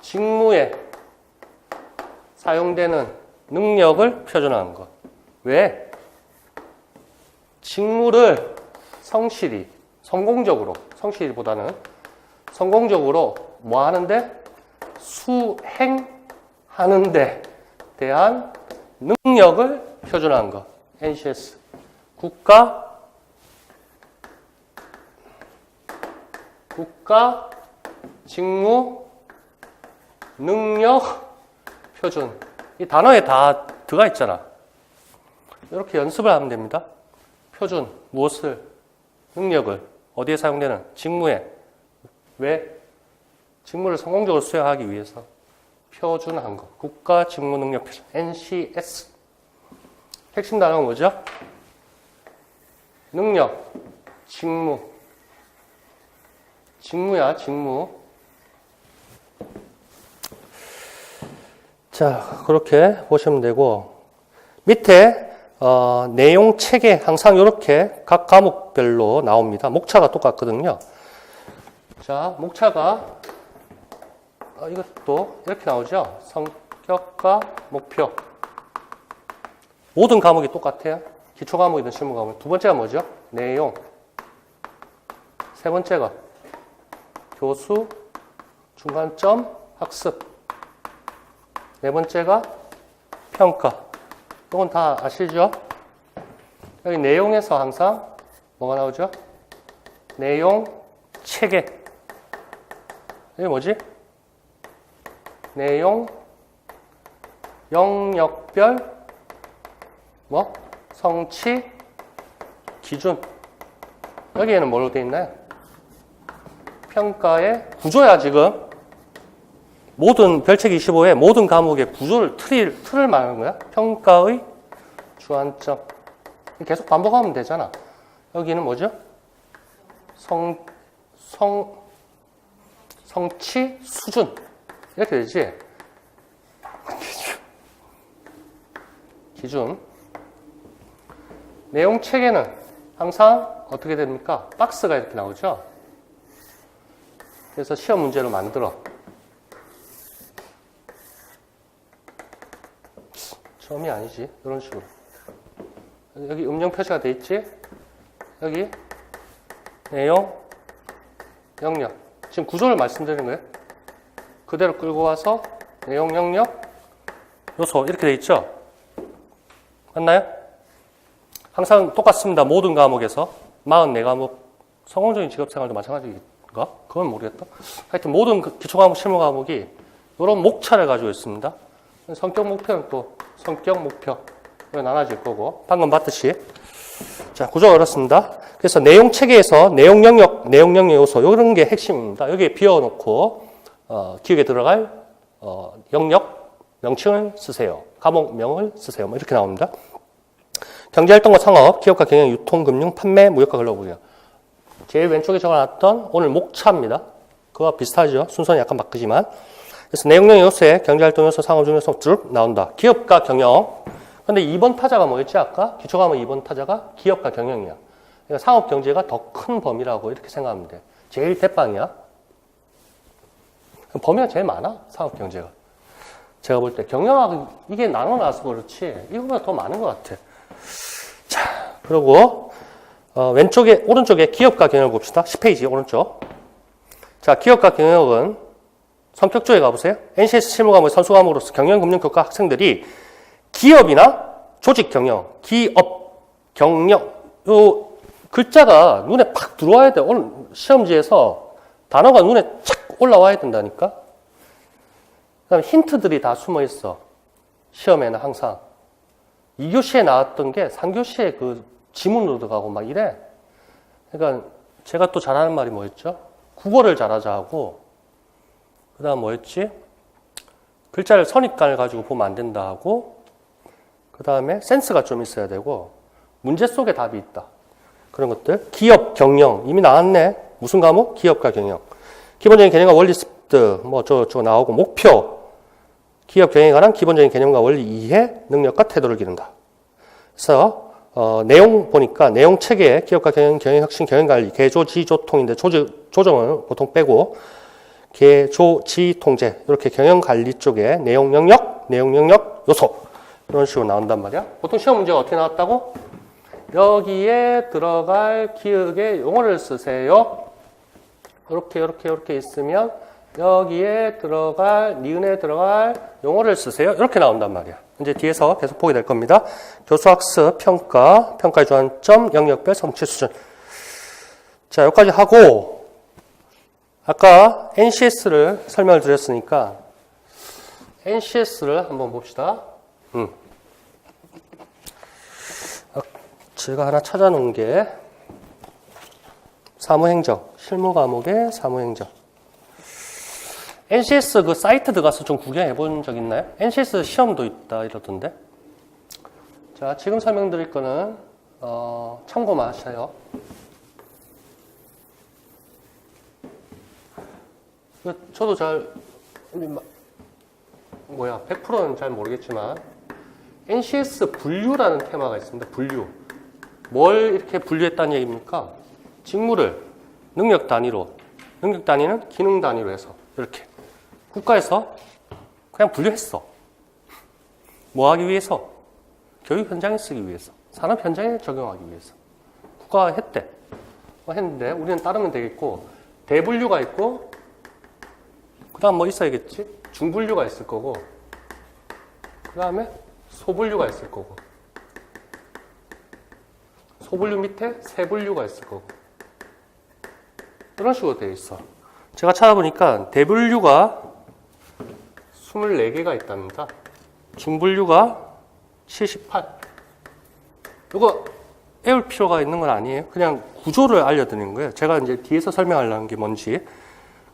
직무에 사용되는 능력을 표준화한 것. 왜? 직무를 성실히, 성공적으로, 성실히보다는 성공적으로 뭐 하는데? 수행하는데 대한 능력을 표준화한 것. NCS. 국가 직무 능력 표준. 이 단어에 다 들어가 있잖아. 이렇게 연습을 하면 됩니다. 표준, 무엇을, 능력을, 어디에 사용되는, 직무에. 왜? 직무를 성공적으로 수행하기 위해서 표준화한 것. 국가 직무 능력 표준. NCS. 핵심 단어가 뭐죠? 능력, 직무. 직무야, 직무. 자, 그렇게 보시면 되고, 밑에, 내용 체계 항상 이렇게 각 과목별로 나옵니다. 목차가 똑같거든요. 자, 목차가, 이것도 이렇게 나오죠. 성격과 목표. 모든 과목이 똑같아요. 기초 과목이든 실무 과목. 두 번째가 뭐죠? 내용. 세 번째가 교수, 중간점, 학습. 네 번째가 평가. 이건 다 아시죠? 여기 내용에서 항상 뭐가 나오죠? 내용, 체계. 이게 뭐지? 내용, 영역별, 뭐? 성취, 기준. 여기에는 뭘로 되어 있나요? 평가의 구조야, 지금. 모든 별책 25의 모든 과목의 구조를, 틀을 말하는 거야. 평가의 주안점. 계속 반복하면 되잖아. 여기는 뭐죠? 성취, 수준. 이렇게 되지? 기준. 내용 체계는 항상 어떻게 됩니까? 박스가 이렇게 나오죠? 그래서 시험 문제로 만들어. 처음이 아니지. 이런 식으로. 여기 음영 표시가 돼 있지? 여기 내용, 영역. 지금 구조를 말씀드리는 거예요. 그대로 끌고 와서 내용, 영역, 요소 이렇게 돼 있죠? 맞나요? 항상 똑같습니다. 모든 과목에서 44과목 성공적인 직업생활도 마찬가지인가? 그건 모르겠다. 하여튼 모든 기초과목, 실무과목이 이런 목차를 가지고 있습니다. 성격 목표는 또 성격 목표 나눠질 거고 방금 봤듯이 자 구조가 그렇습니다. 그래서 내용 체계에서 내용 영역, 내용 영역 요소 이런 게 핵심입니다. 여기에 비워놓고 기억에 들어갈 영역 명칭을 쓰세요. 과목명을 쓰세요. 뭐 이렇게 나옵니다. 경제활동과 창업, 기업과 경영, 유통, 금융, 판매, 무역과 근로분야. 제일 왼쪽에 적어놨던 오늘 목차입니다. 그거와 비슷하죠. 순서는 약간 바뀌지만. 그래서 내용령 요소에 경제활동 요소, 상업 중요소 쭉 나온다. 기업과 경영. 근데 2번 타자가 뭐였지 아까? 기초과목 2번 타자가 기업과 경영이야. 그러니까 상업 경제가 더 큰 범위라고 이렇게 생각하면 돼. 제일 대빵이야. 범위가 제일 많아. 상업 경제가. 제가 볼 때 경영학 이게 나눠놔서 그렇지 이거보다 더 많은 것 같아. 자, 그리고 왼쪽에 오른쪽에 기업과 경영을 봅시다. 10페이지 오른쪽. 자, 기업과 경영은 성격조에 가보세요. NCS 실무과목 선수 과목으로서 경영금융교과 학생들이 기업이나 조직 경영, 기업 경영 요 글자가 눈에 팍 들어와야 돼. 오늘 시험지에서 단어가 눈에 착 올라와야 된다니까. 그다음에 힌트들이 다 숨어 있어. 시험에는 항상 2교시에 나왔던 게 3교시에 그 지문으로 들어가고 막 이래. 그러니까 제가 또 잘하는 말이 뭐였죠? 국어를 잘하자 하고 그다음 뭐였지? 글자를 선입관을 가지고 보면 안 된다 하고 그다음에 센스가 좀 있어야 되고 문제 속에 답이 있다. 그런 것들. 기업 경영 이미 나왔네. 무슨 과목? 기업과 경영. 기본적인 개념과 원리 습득 뭐 저거 나오고 목표 기업 경영에 관한 기본적인 개념과 원리 이해 능력과 태도를 기른다. 그래서 내용 보니까 내용 체계에 기업과 경영, 경영혁신, 경영관리, 개조지조통인데 조정은 보통 빼고 개조지통제 이렇게 경영관리 쪽에 내용 영역 요소 이런 식으로 나온단 말이야. 보통 시험 문제가 어떻게 나왔다고? 여기에 들어갈 기억의 용어를 쓰세요. 이렇게 있으면 여기에 들어갈 니은에 들어갈 용어를 쓰세요. 이렇게 나온단 말이야. 이제 뒤에서 계속 보게 될 겁니다. 교수학습, 평가, 평가의 주안점, 영역별 성취 수준. 자, 여기까지 하고 아까 NCS를 설명을 드렸으니까 NCS를 한번 봅시다. 제가 하나 찾아놓은 게 사무행정, 실무과목의 사무행정. NCS 그 사이트 들어가서 좀 구경해 본 적 있나요? NCS 시험도 있다 이러던데. 자, 지금 설명드릴 거는 참고만 하셔요. 저도 잘 100%는 잘 모르겠지만 NCS 분류라는 테마가 있습니다. 분류. 뭘 이렇게 분류했다는 얘기입니까? 직무를 능력 단위로, 능력 단위는 기능 단위로 해서 이렇게 국가에서 그냥 분류했어. 뭐 하기 위해서? 교육 현장에 쓰기 위해서. 산업 현장에 적용하기 위해서. 국가가 했대. 했는데 우리는 따르면 되겠고 대분류가 있고 그 다음 뭐 있어야겠지? 중분류가 있을 거고 그 다음에 소분류가 있을 거고 소분류 밑에 세분류가 있을 거고 이런 식으로 되어 있어. 제가 찾아보니까 대분류가 24개가 있답니다. 중분류가 78. 이거 외울 필요가 있는 건 아니에요. 그냥 구조를 알려드리는 거예요. 제가 이제 뒤에서 설명하려는 게 뭔지.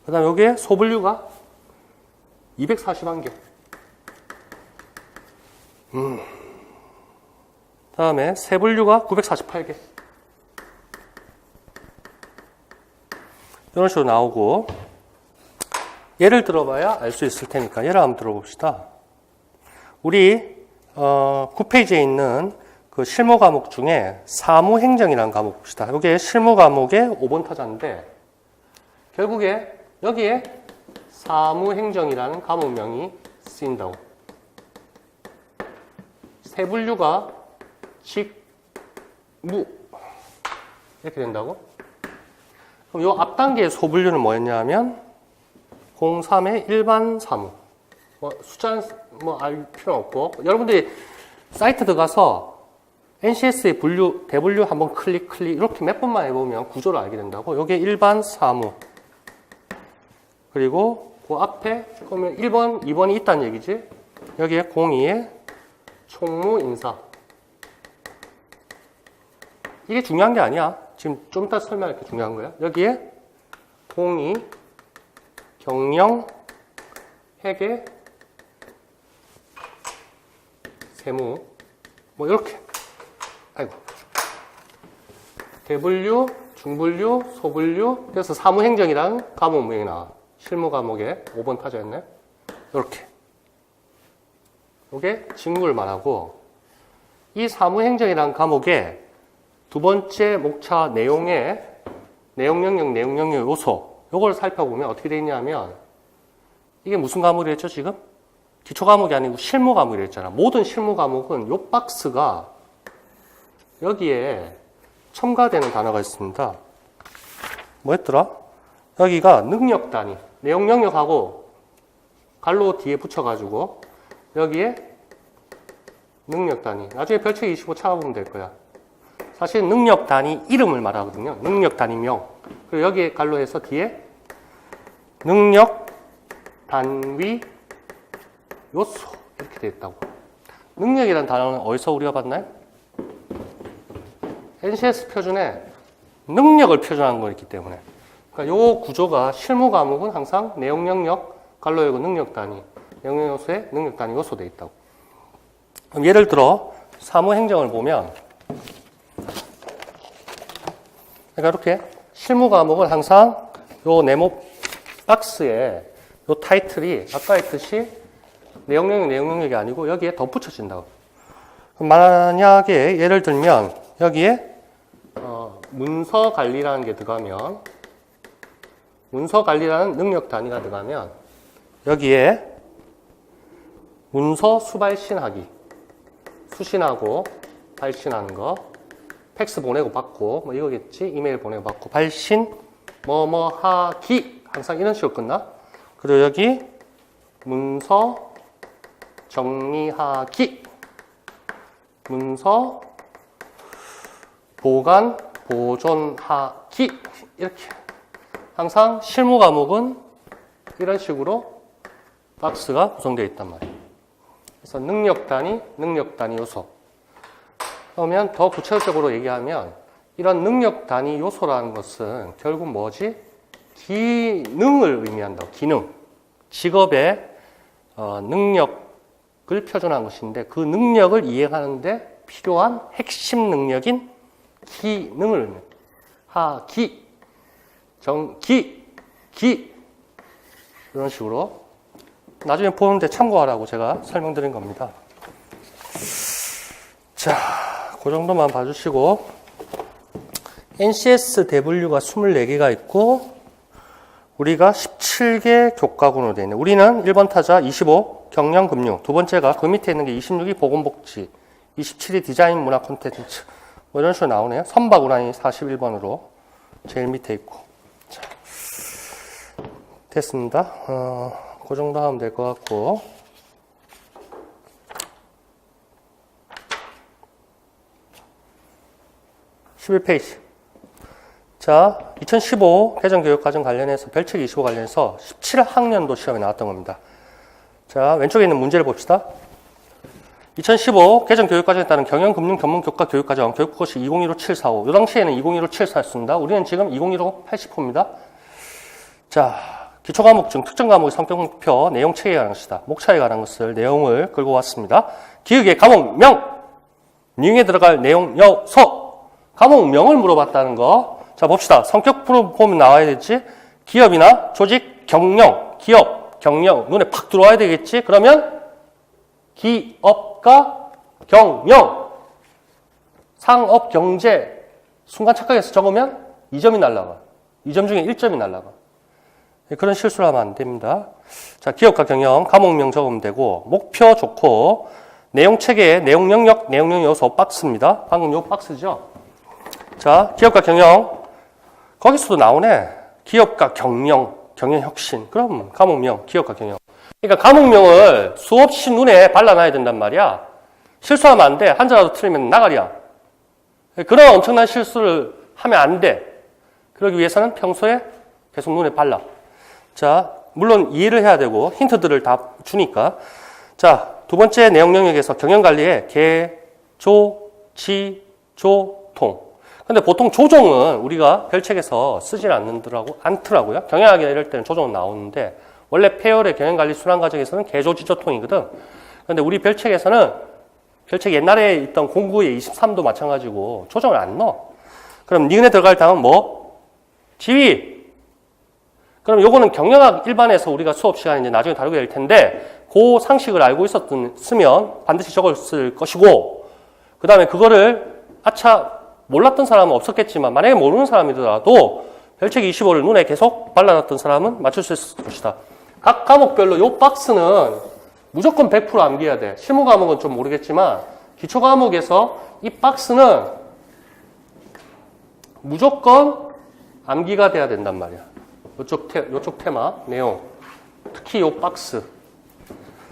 그 다음에 여기에 소분류가 241개. 다음에 세분류가 948개. 이런 식으로 나오고 예를 들어봐야 알 수 있을 테니까 예를 한번 들어봅시다. 우리 9페이지에 있는 그 실무 과목 중에 사무행정이라는 과목 봅시다. 이게 실무 과목의 5번 타자인데 결국에 여기에 사무행정이라는 과목명이 쓰인다고. 세분류가 직무 이렇게 된다고? 그럼 요 앞 단계의 소분류는 뭐였냐 하면 03의 일반 사무. 숫자는 알 필요 없고 여러분들이 사이트 들어가서 NCS의 분류, 대분류 한번 클릭 이렇게 몇 번만 해보면 구조를 알게 된다고. 여기에 일반 사무. 그리고 그 앞에 그러면 1번, 2번이 있다는 얘기지. 여기에 02에 총무 인사. 이게 중요한 게 아니야. 지금 좀 이따 설명할 게 중요한 거야. 여기에 02 경영 회계 세무 뭐 이렇게. 아이고. 대분류, 중분류, 소분류. 그래서 사무행정이랑 과목명이 나와. 실무 과목에 5번 타자였네. 이렇게. 이게 직무를 말하고, 이 사무행정이라는 과목에 두 번째 목차 내용의 내용 영역 요소, 요걸 살펴보면 어떻게 되어 있냐면, 이게 무슨 과목이랬죠, 지금? 기초 과목이 아니고 실무 과목이랬잖아. 모든 실무 과목은 요 박스가 여기에 첨가되는 단어가 있습니다. 뭐였더라? 여기가 능력 단위, 내용 영역하고 갈로 뒤에 붙여가지고 여기에 능력 단위. 나중에 별책 25 찾아보면 될 거야. 사실 능력 단위 이름을 말하거든요. 능력 단위명. 그리고 여기에 갈로 해서 뒤에 능력 단위 요소 이렇게 되어 있다고. 능력이라는 단어는 어디서 우리가 봤나요? NCS 표준에 능력을 표준한 거였기 때문에. 그러니까 요 구조가 실무 과목은 항상 내용 영역 갈로 열고 능력 단위, 내용 영역 요소에 능력 단위 요소 되어 있다고. 그럼 예를 들어 사무행정을 보면, 그러니까 이렇게 실무 과목은 항상 요 네모 박스에 요 타이틀이 아까 했듯이 내용 영역이 아니고 여기에 덧붙여진다고. 그럼 만약에 예를 들면 여기에 문서 관리라는 게 들어가면, 문서 관리라는 능력 단위가 들어가면 여기에 문서 수발신하기, 수신하고 발신하는 거, 팩스 보내고 받고 뭐 이거겠지. 이메일 보내고 받고 발신 뭐뭐 하기 항상 이런 식으로 끝나. 그리고 여기 문서 정리하기, 문서 보관 보존하기 이렇게. 항상 실무 과목은 이런 식으로 박스가 구성되어 있단 말이에요. 그래서 능력 단위 요소. 그러면 더 구체적으로 얘기하면 이런 능력 단위 요소라는 것은 결국 뭐지? 기능을 의미한다. 기능. 직업의 능력을 표준한 것인데 그 능력을 이해하는데 필요한 핵심 능력인 기능을 의미합니다. 하기, 정기, 기 이런 식으로 나중에 보는데 참고하라고 제가 설명드린 겁니다. 자, 그 정도만 봐주시고 NCS 대분류가 24개가 있고 우리가 17개 교과군으로 되어 있네. 우리는 1번 타자 25 경영금융, 두 번째가 그 밑에 있는 게 26이 보건복지, 27이 디자인 문화 콘텐츠 뭐 이런 식으로 나오네요. 선박운항이 41번으로 제일 밑에 있고. 자, 됐습니다. 그 정도 하면 될 것 같고. (11페이지) 자, 2015 개정교육과정 관련해서 별책 25 관련해서 17학년도 시험에 나왔던 겁니다. 자, 왼쪽에 있는 문제를 봅시다. 2015 개정교육과정에 따른 경영금융 전문교과 교육과정 교육코시 2015-745. 이 당시에는 2015-744였습니다. 우리는 지금 2015-80호입니다. 자, 기초과목 중 특정 과목의 성격 목표, 내용 체계에 관한 것이다. 목차에 관한 것을 내용을 끌고 왔습니다. 기억의 과목명, 링에 들어갈 내용 요소, 과목명을 물어봤다는 거. 자, 봅시다. 성격 보면 나와야 되겠지. 기업이나 조직, 경영, 기업, 경영 눈에 팍 들어와야 되겠지. 그러면 기업과 경영, 상업 경제 순간 착각해서 적으면 2점이 날라가. 2점 중에 1점이 날라가. 그런 실수를 하면 안 됩니다. 자, 기업과 경영, 과목명 적으면 되고, 목표 좋고, 내용 체계의 내용 영역, 내용 영역 요소 박스입니다. 방금 요 박스죠? 자, 기업과 경영. 거기서도 나오네. 기업과 경영, 경영 혁신. 그럼 과목명, 기업과 경영. 그러니까 과목명을 수없이 눈에 발라놔야 된단 말이야. 실수하면 안 돼. 한자라도 틀리면 나가리야. 그런 엄청난 실수를 하면 안 돼. 그러기 위해서는 평소에 계속 눈에 발라. 자, 물론 이해를 해야 되고 힌트들을 다 주니까. 자, 두 번째 내용 영역에서 경영관리에 개, 조, 지, 조, 통. 근데 보통 조종은 우리가 별책에서 쓰질 않더라고요. 경영학이나 이럴 때는 조종은 나오는데 원래 폐열의 경영관리 순환 과정에서는 개조지조통이거든. 근데 우리 별책에서는 별책 옛날에 있던 공구의 23도 마찬가지고 조정을 안 넣어. 그럼 니은에 들어갈 다음은 뭐? 지휘. 그럼 요거는 경영학 일반에서 우리가 수업 시간에 이제 나중에 다루게 될 텐데 그 상식을 알고 있었으면 반드시 적었을 것이고 그 다음에 그거를 몰랐던 사람은 없었겠지만 만약에 모르는 사람이더라도 별책 25를 눈에 계속 발라놨던 사람은 맞출 수 있을 것이다. 각 과목별로 요 박스는 무조건 100% 암기해야 돼. 실무 과목은 좀 모르겠지만 기초 과목에서 이 박스는 무조건 암기가 돼야 된단 말이야. 요쪽 테마, 내용. 특히 요 박스.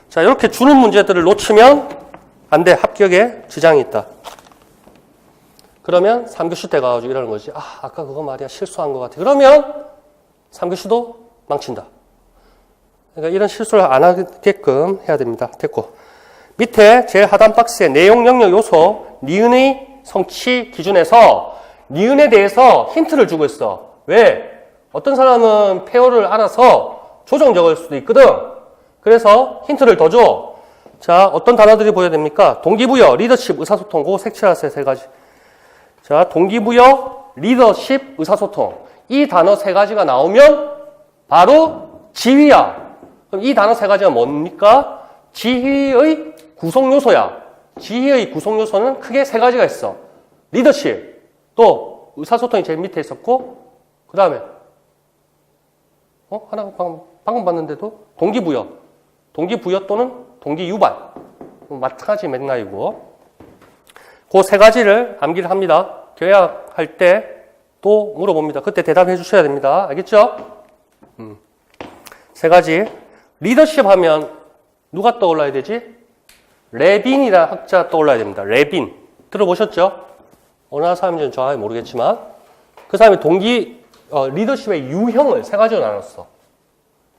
자, 이렇게 주는 문제들을 놓치면 안 돼. 합격에 지장이 있다. 그러면 3교시 때 가가지고 이러는 거지. 아까 그거 말이야. 실수한 것 같아. 그러면 3교시도 망친다. 그러니까 이런 실수를 안 하게끔 해야 됩니다. 됐고. 밑에 제일 하단 박스에 내용 영역 요소, 니은의 성취 기준에서 니은에 대해서 힌트를 주고 있어. 왜? 어떤 사람은 폐호를 알아서 조정 적을 수도 있거든. 그래서 힌트를 더 줘. 자, 어떤 단어들이 보여야 됩니까? 동기부여, 리더십, 의사소통. 그거 색칠하세요, 세 가지. 자, 동기부여, 리더십, 의사소통. 이 단어 세 가지가 나오면 바로 지휘야. 그럼 이 단어 세 가지가 뭡니까? 지휘의 구성요소야. 지휘의 구성요소는 크게 세 가지가 있어. 리더십, 또 의사소통이 제일 밑에 있었고 그 다음에 하나 방금 봤는데도 동기부여. 동기부여 또는 동기유발. 마찬가지 맥락이고 그 세 가지를 암기를 합니다. 교양할 때 또 물어봅니다. 그때 대답해 주셔야 됩니다. 알겠죠? 세 가지. 리더십 하면 누가 떠올라야 되지? 레빈이라는 학자 떠올라야 됩니다. 레빈. 들어보셨죠? 어느 사람인지는 정확히 모르겠지만 그 사람이 리더십의 유형을 세 가지로 나눴어.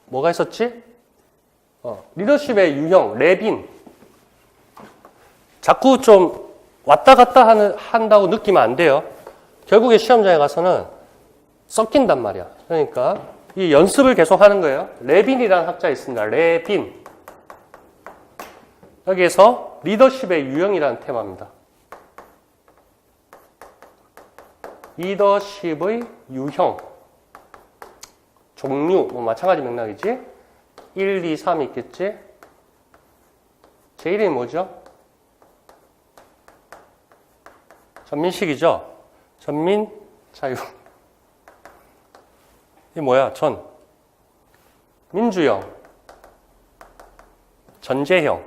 뭐가 있었지? 리더십의 유형, 레빈. 자꾸 좀 왔다 갔다 한다고 느끼면 안 돼요. 결국에 시험장에 가서는 섞인단 말이야. 그러니까 이 연습을 계속 하는 거예요. 레빈이라는 학자 있습니다. 레빈. 여기에서 리더십의 유형이라는 테마입니다. 리더십의 유형. 종류, 마찬가지 맥락이지. 1, 2, 3 있겠지. 제 이름이 뭐죠? 전민식이죠? 전민, 자유. 이게 뭐야? 민주형, 전재형,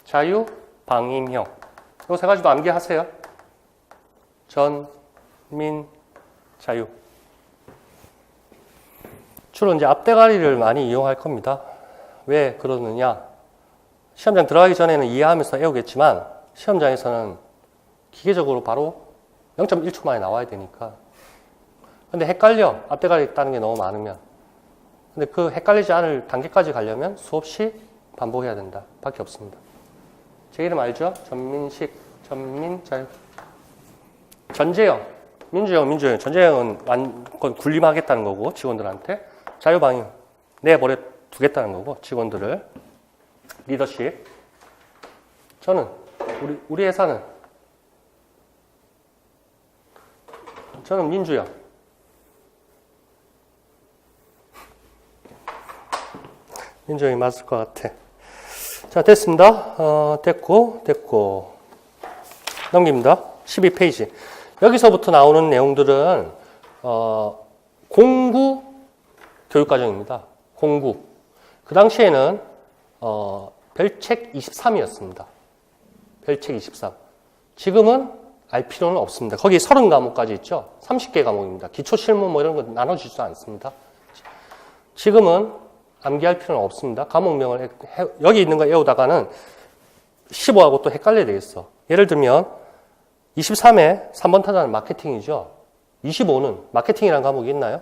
자유, 방임형. 이거 세 가지도 암기하세요. 전, 민, 자유. 주로 이제 앞대가리를 많이 이용할 겁니다. 왜 그러느냐? 시험장 들어가기 전에는 이해하면서 애우겠지만 시험장에서는 기계적으로 바로 0.1초 만에 나와야 되니까. 근데 헷갈려. 앞대가리 있다는 게 너무 많으면. 근데 그 헷갈리지 않을 단계까지 가려면 수없이 반복해야 된다. 밖에 없습니다. 제 이름 알죠? 전민식, 전민자유. 전재형, 민주형. 전재형은 군림하겠다는 거고, 직원들한테. 자유방임, 내버려 두겠다는 거고, 직원들을. 리더십. 저는, 우리 회사는, 저는 민주형. 민주형이 맞을 것 같아. 자, 됐습니다. 됐고. 넘깁니다. 12페이지. 여기서부터 나오는 내용들은, 공구 교육과정입니다. 공구. 그 당시에는, 별책 23이었습니다. 별책 23. 지금은 알 필요는 없습니다. 거기 30과목까지 있죠? 30개 과목입니다. 기초 실무 이런 거 나눠지지도 않습니다. 지금은 암기할 필요는 없습니다. 과목명을 여기 있는 거 외우다가는 15하고 또 헷갈려야 되겠어. 예를 들면 23에 3번 타자는 마케팅이죠. 25는 마케팅이라는 과목이 있나요?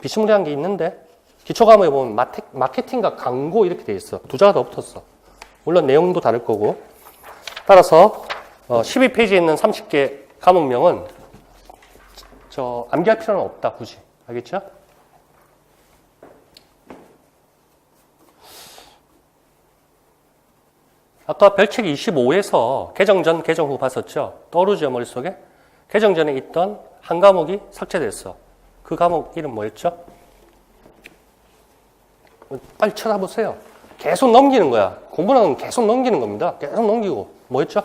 비스무리한 게 있는데 기초 과목에 보면 마케팅과 광고 이렇게 돼 있어. 두 자가 더 붙었어. 물론 내용도 다를 거고. 따라서 12페이지에 있는 30개 과목명은 암기할 필요는 없다. 굳이. 알겠죠? 아까 별책 25에서 개정 전, 개정 후 봤었죠? 떠오르죠, 머릿속에? 개정 전에 있던 한 과목이 삭제됐어. 그 과목 이름 뭐였죠? 빨리 쳐다보세요. 계속 넘기는 거야. 공부는 계속 넘기는 겁니다. 계속 넘기고. 뭐였죠?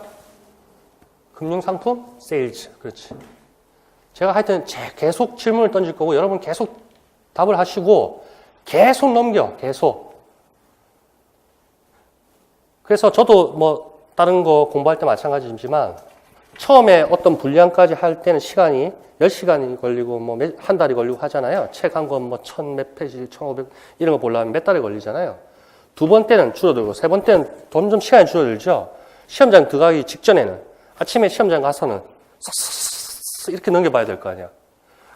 금융상품? 세일즈. 그렇지. 제가 하여튼 계속 질문을 던질 거고 여러분 계속 답을 하시고 계속 넘겨. 계속. 그래서 저도 뭐 다른 거 공부할 때 마찬가지지만 처음에 어떤 분량까지 할 때는 시간이 10시간이 걸리고 뭐 한 달이 걸리고 하잖아요. 책 한 권 뭐 1000 몇 페이지, 1500 이런 거 보려면 몇 달이 걸리잖아요. 두 번 때는 줄어들고 세 번 때는 점점 시간이 줄어들죠. 시험장 들어가기 직전에는 아침에 시험장 가서는 이렇게 넘겨봐야 될 거 아니야.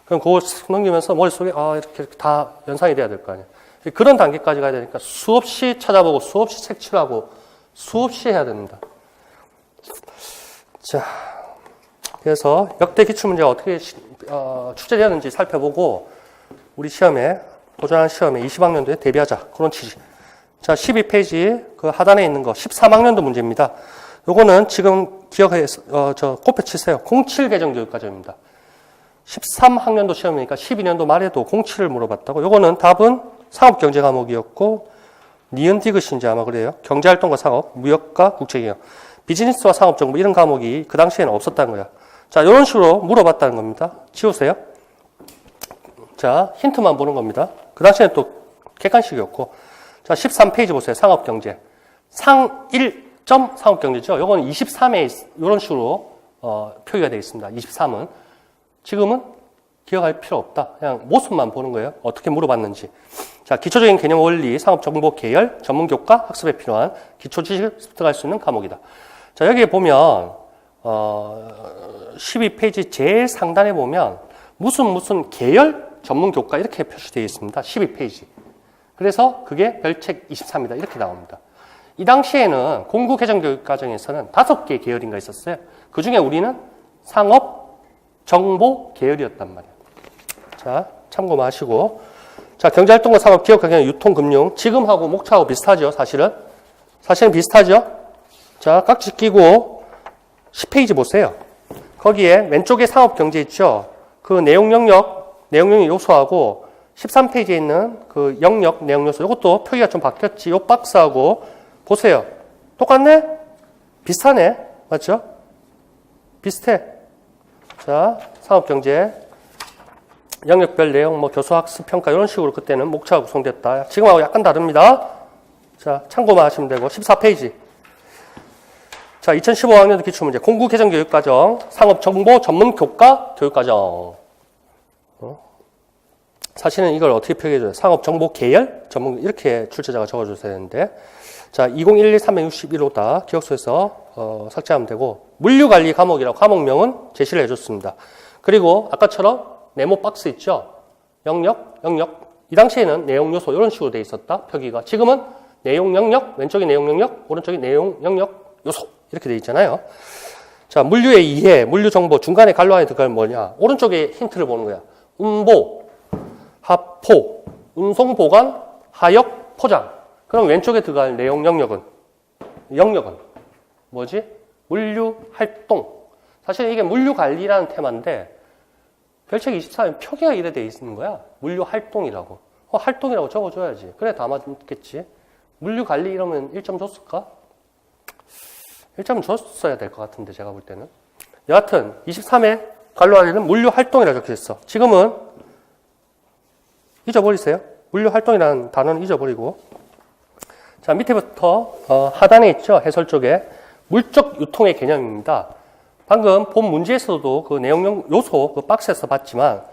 그럼 그거 넘기면서 머릿속에 이렇게 다 연상이 돼야 될 거 아니야. 그런 단계까지 가야 되니까 수없이 찾아보고 수없이 색칠하고 수없이 해야 됩니다. 자, 그래서 역대 기출문제가 어떻게 출제되었는지 살펴보고 우리 시험에 도전하는 시험에 20학년도에 대비하자. 그런 취지. 자, 12페이지 그 하단에 있는 거 13학년도 문제입니다. 요거는 지금 기억해서 곱해 치세요. 07 개정교육과정입니다. 13학년도 시험이니까 12년도 말에도 07을 물어봤다고. 요거는 답은 상업경제 과목이었고 니은 디귿인지 아마 그래요. 경제활동과 상업, 무역과 국제경영, 비즈니스와 상업정보 이런 과목이 그 당시에는 없었다는 거야. 자, 이런 식으로 물어봤다는 겁니다. 지우세요. 자, 힌트만 보는 겁니다. 그 당시에는 또 객관식이었고. 자, 13페이지 보세요. 상업경제. 상 1점 상업경제죠. 요건 23에 이런 식으로 표기가 되어 있습니다. 23은. 지금은 기억할 필요 없다. 그냥 모습만 보는 거예요. 어떻게 물어봤는지. 자, 기초적인 개념 원리, 상업정보 계열, 전문교과, 학습에 필요한 기초지식을 습득할 수 있는 과목이다. 자, 여기에 보면 12페이지 제일 상단에 보면 무슨 계열, 전문교과 이렇게 표시되어 있습니다. 12페이지. 그래서 그게 별책 23이다. 이렇게 나옵니다. 이 당시에는 공부 개정 교육 과정에서는 5개 계열인가 있었어요. 그 중에 우리는 상업, 정보 계열이었단 말이에요. 자, 참고 마시고. 자, 경제활동과 산업, 기업과 경영, 유통, 금융. 지금하고 목차하고 비슷하죠, 사실은. 사실은 비슷하죠? 자, 깍지 끼고 10페이지 보세요. 거기에 왼쪽에 상업 경제 있죠? 그 내용 영역 요소하고 13페이지에 있는 그 영역, 내용 요소. 이것도 표기가 좀 바뀌었지. 요 박스하고 보세요. 똑같네? 비슷하네? 맞죠? 비슷해. 자, 상업 경제. 영역별 내용, 뭐 교수학습 평가 이런 식으로 그때는 목차가 구성됐다. 지금하고 약간 다릅니다. 자, 참고만 하시면 되고 14페이지. 자, 2015학년도 기출문제. 공구 개정 교육과정, 상업정보 전문 교과 교육과정. 사실은 이걸 어떻게 표기해줘요? 상업정보 계열, 전문 이렇게 출제자가 적어줘야 되는데. 자, 2011-361호다. 기억서에서 삭제하면 되고 물류관리 과목이라고 과목명은 제시를 해줬습니다. 그리고 아까처럼 네모 박스 있죠? 영역. 이 당시에는 내용 요소 이런 식으로 돼 있었다. 표기가. 지금은 내용 영역, 왼쪽이 내용 영역, 오른쪽이 내용 영역 요소 이렇게 돼 있잖아요. 자, 물류의 이해, 물류 정보 중간에 갈로 안에 들어갈 뭐냐? 오른쪽에 힌트를 보는 거야. 운보, 하포, 운송 보관, 하역, 포장. 그럼 왼쪽에 들어갈 내용 영역은 뭐지? 물류 활동. 사실 이게 물류 관리라는 테마인데 별책 24는 표기가 이래 돼 있는 거야. 물류 활동이라고. 활동이라고 적어줘야지. 그래 다 맞겠지. 물류 관리 이러면 1점 줬을까? 1점 줬어야 될 것 같은데 제가 볼 때는. 여하튼 23회 관로 안에는 물류 활동이라고 적혀 있어. 지금은 잊어버리세요. 물류 활동이라는 단어는 잊어버리고. 자, 밑에부터 하단에 있죠. 해설 쪽에 물적 유통의 개념입니다. 방금 본 문제에서도 그 내용 요소 그 박스에서 봤지만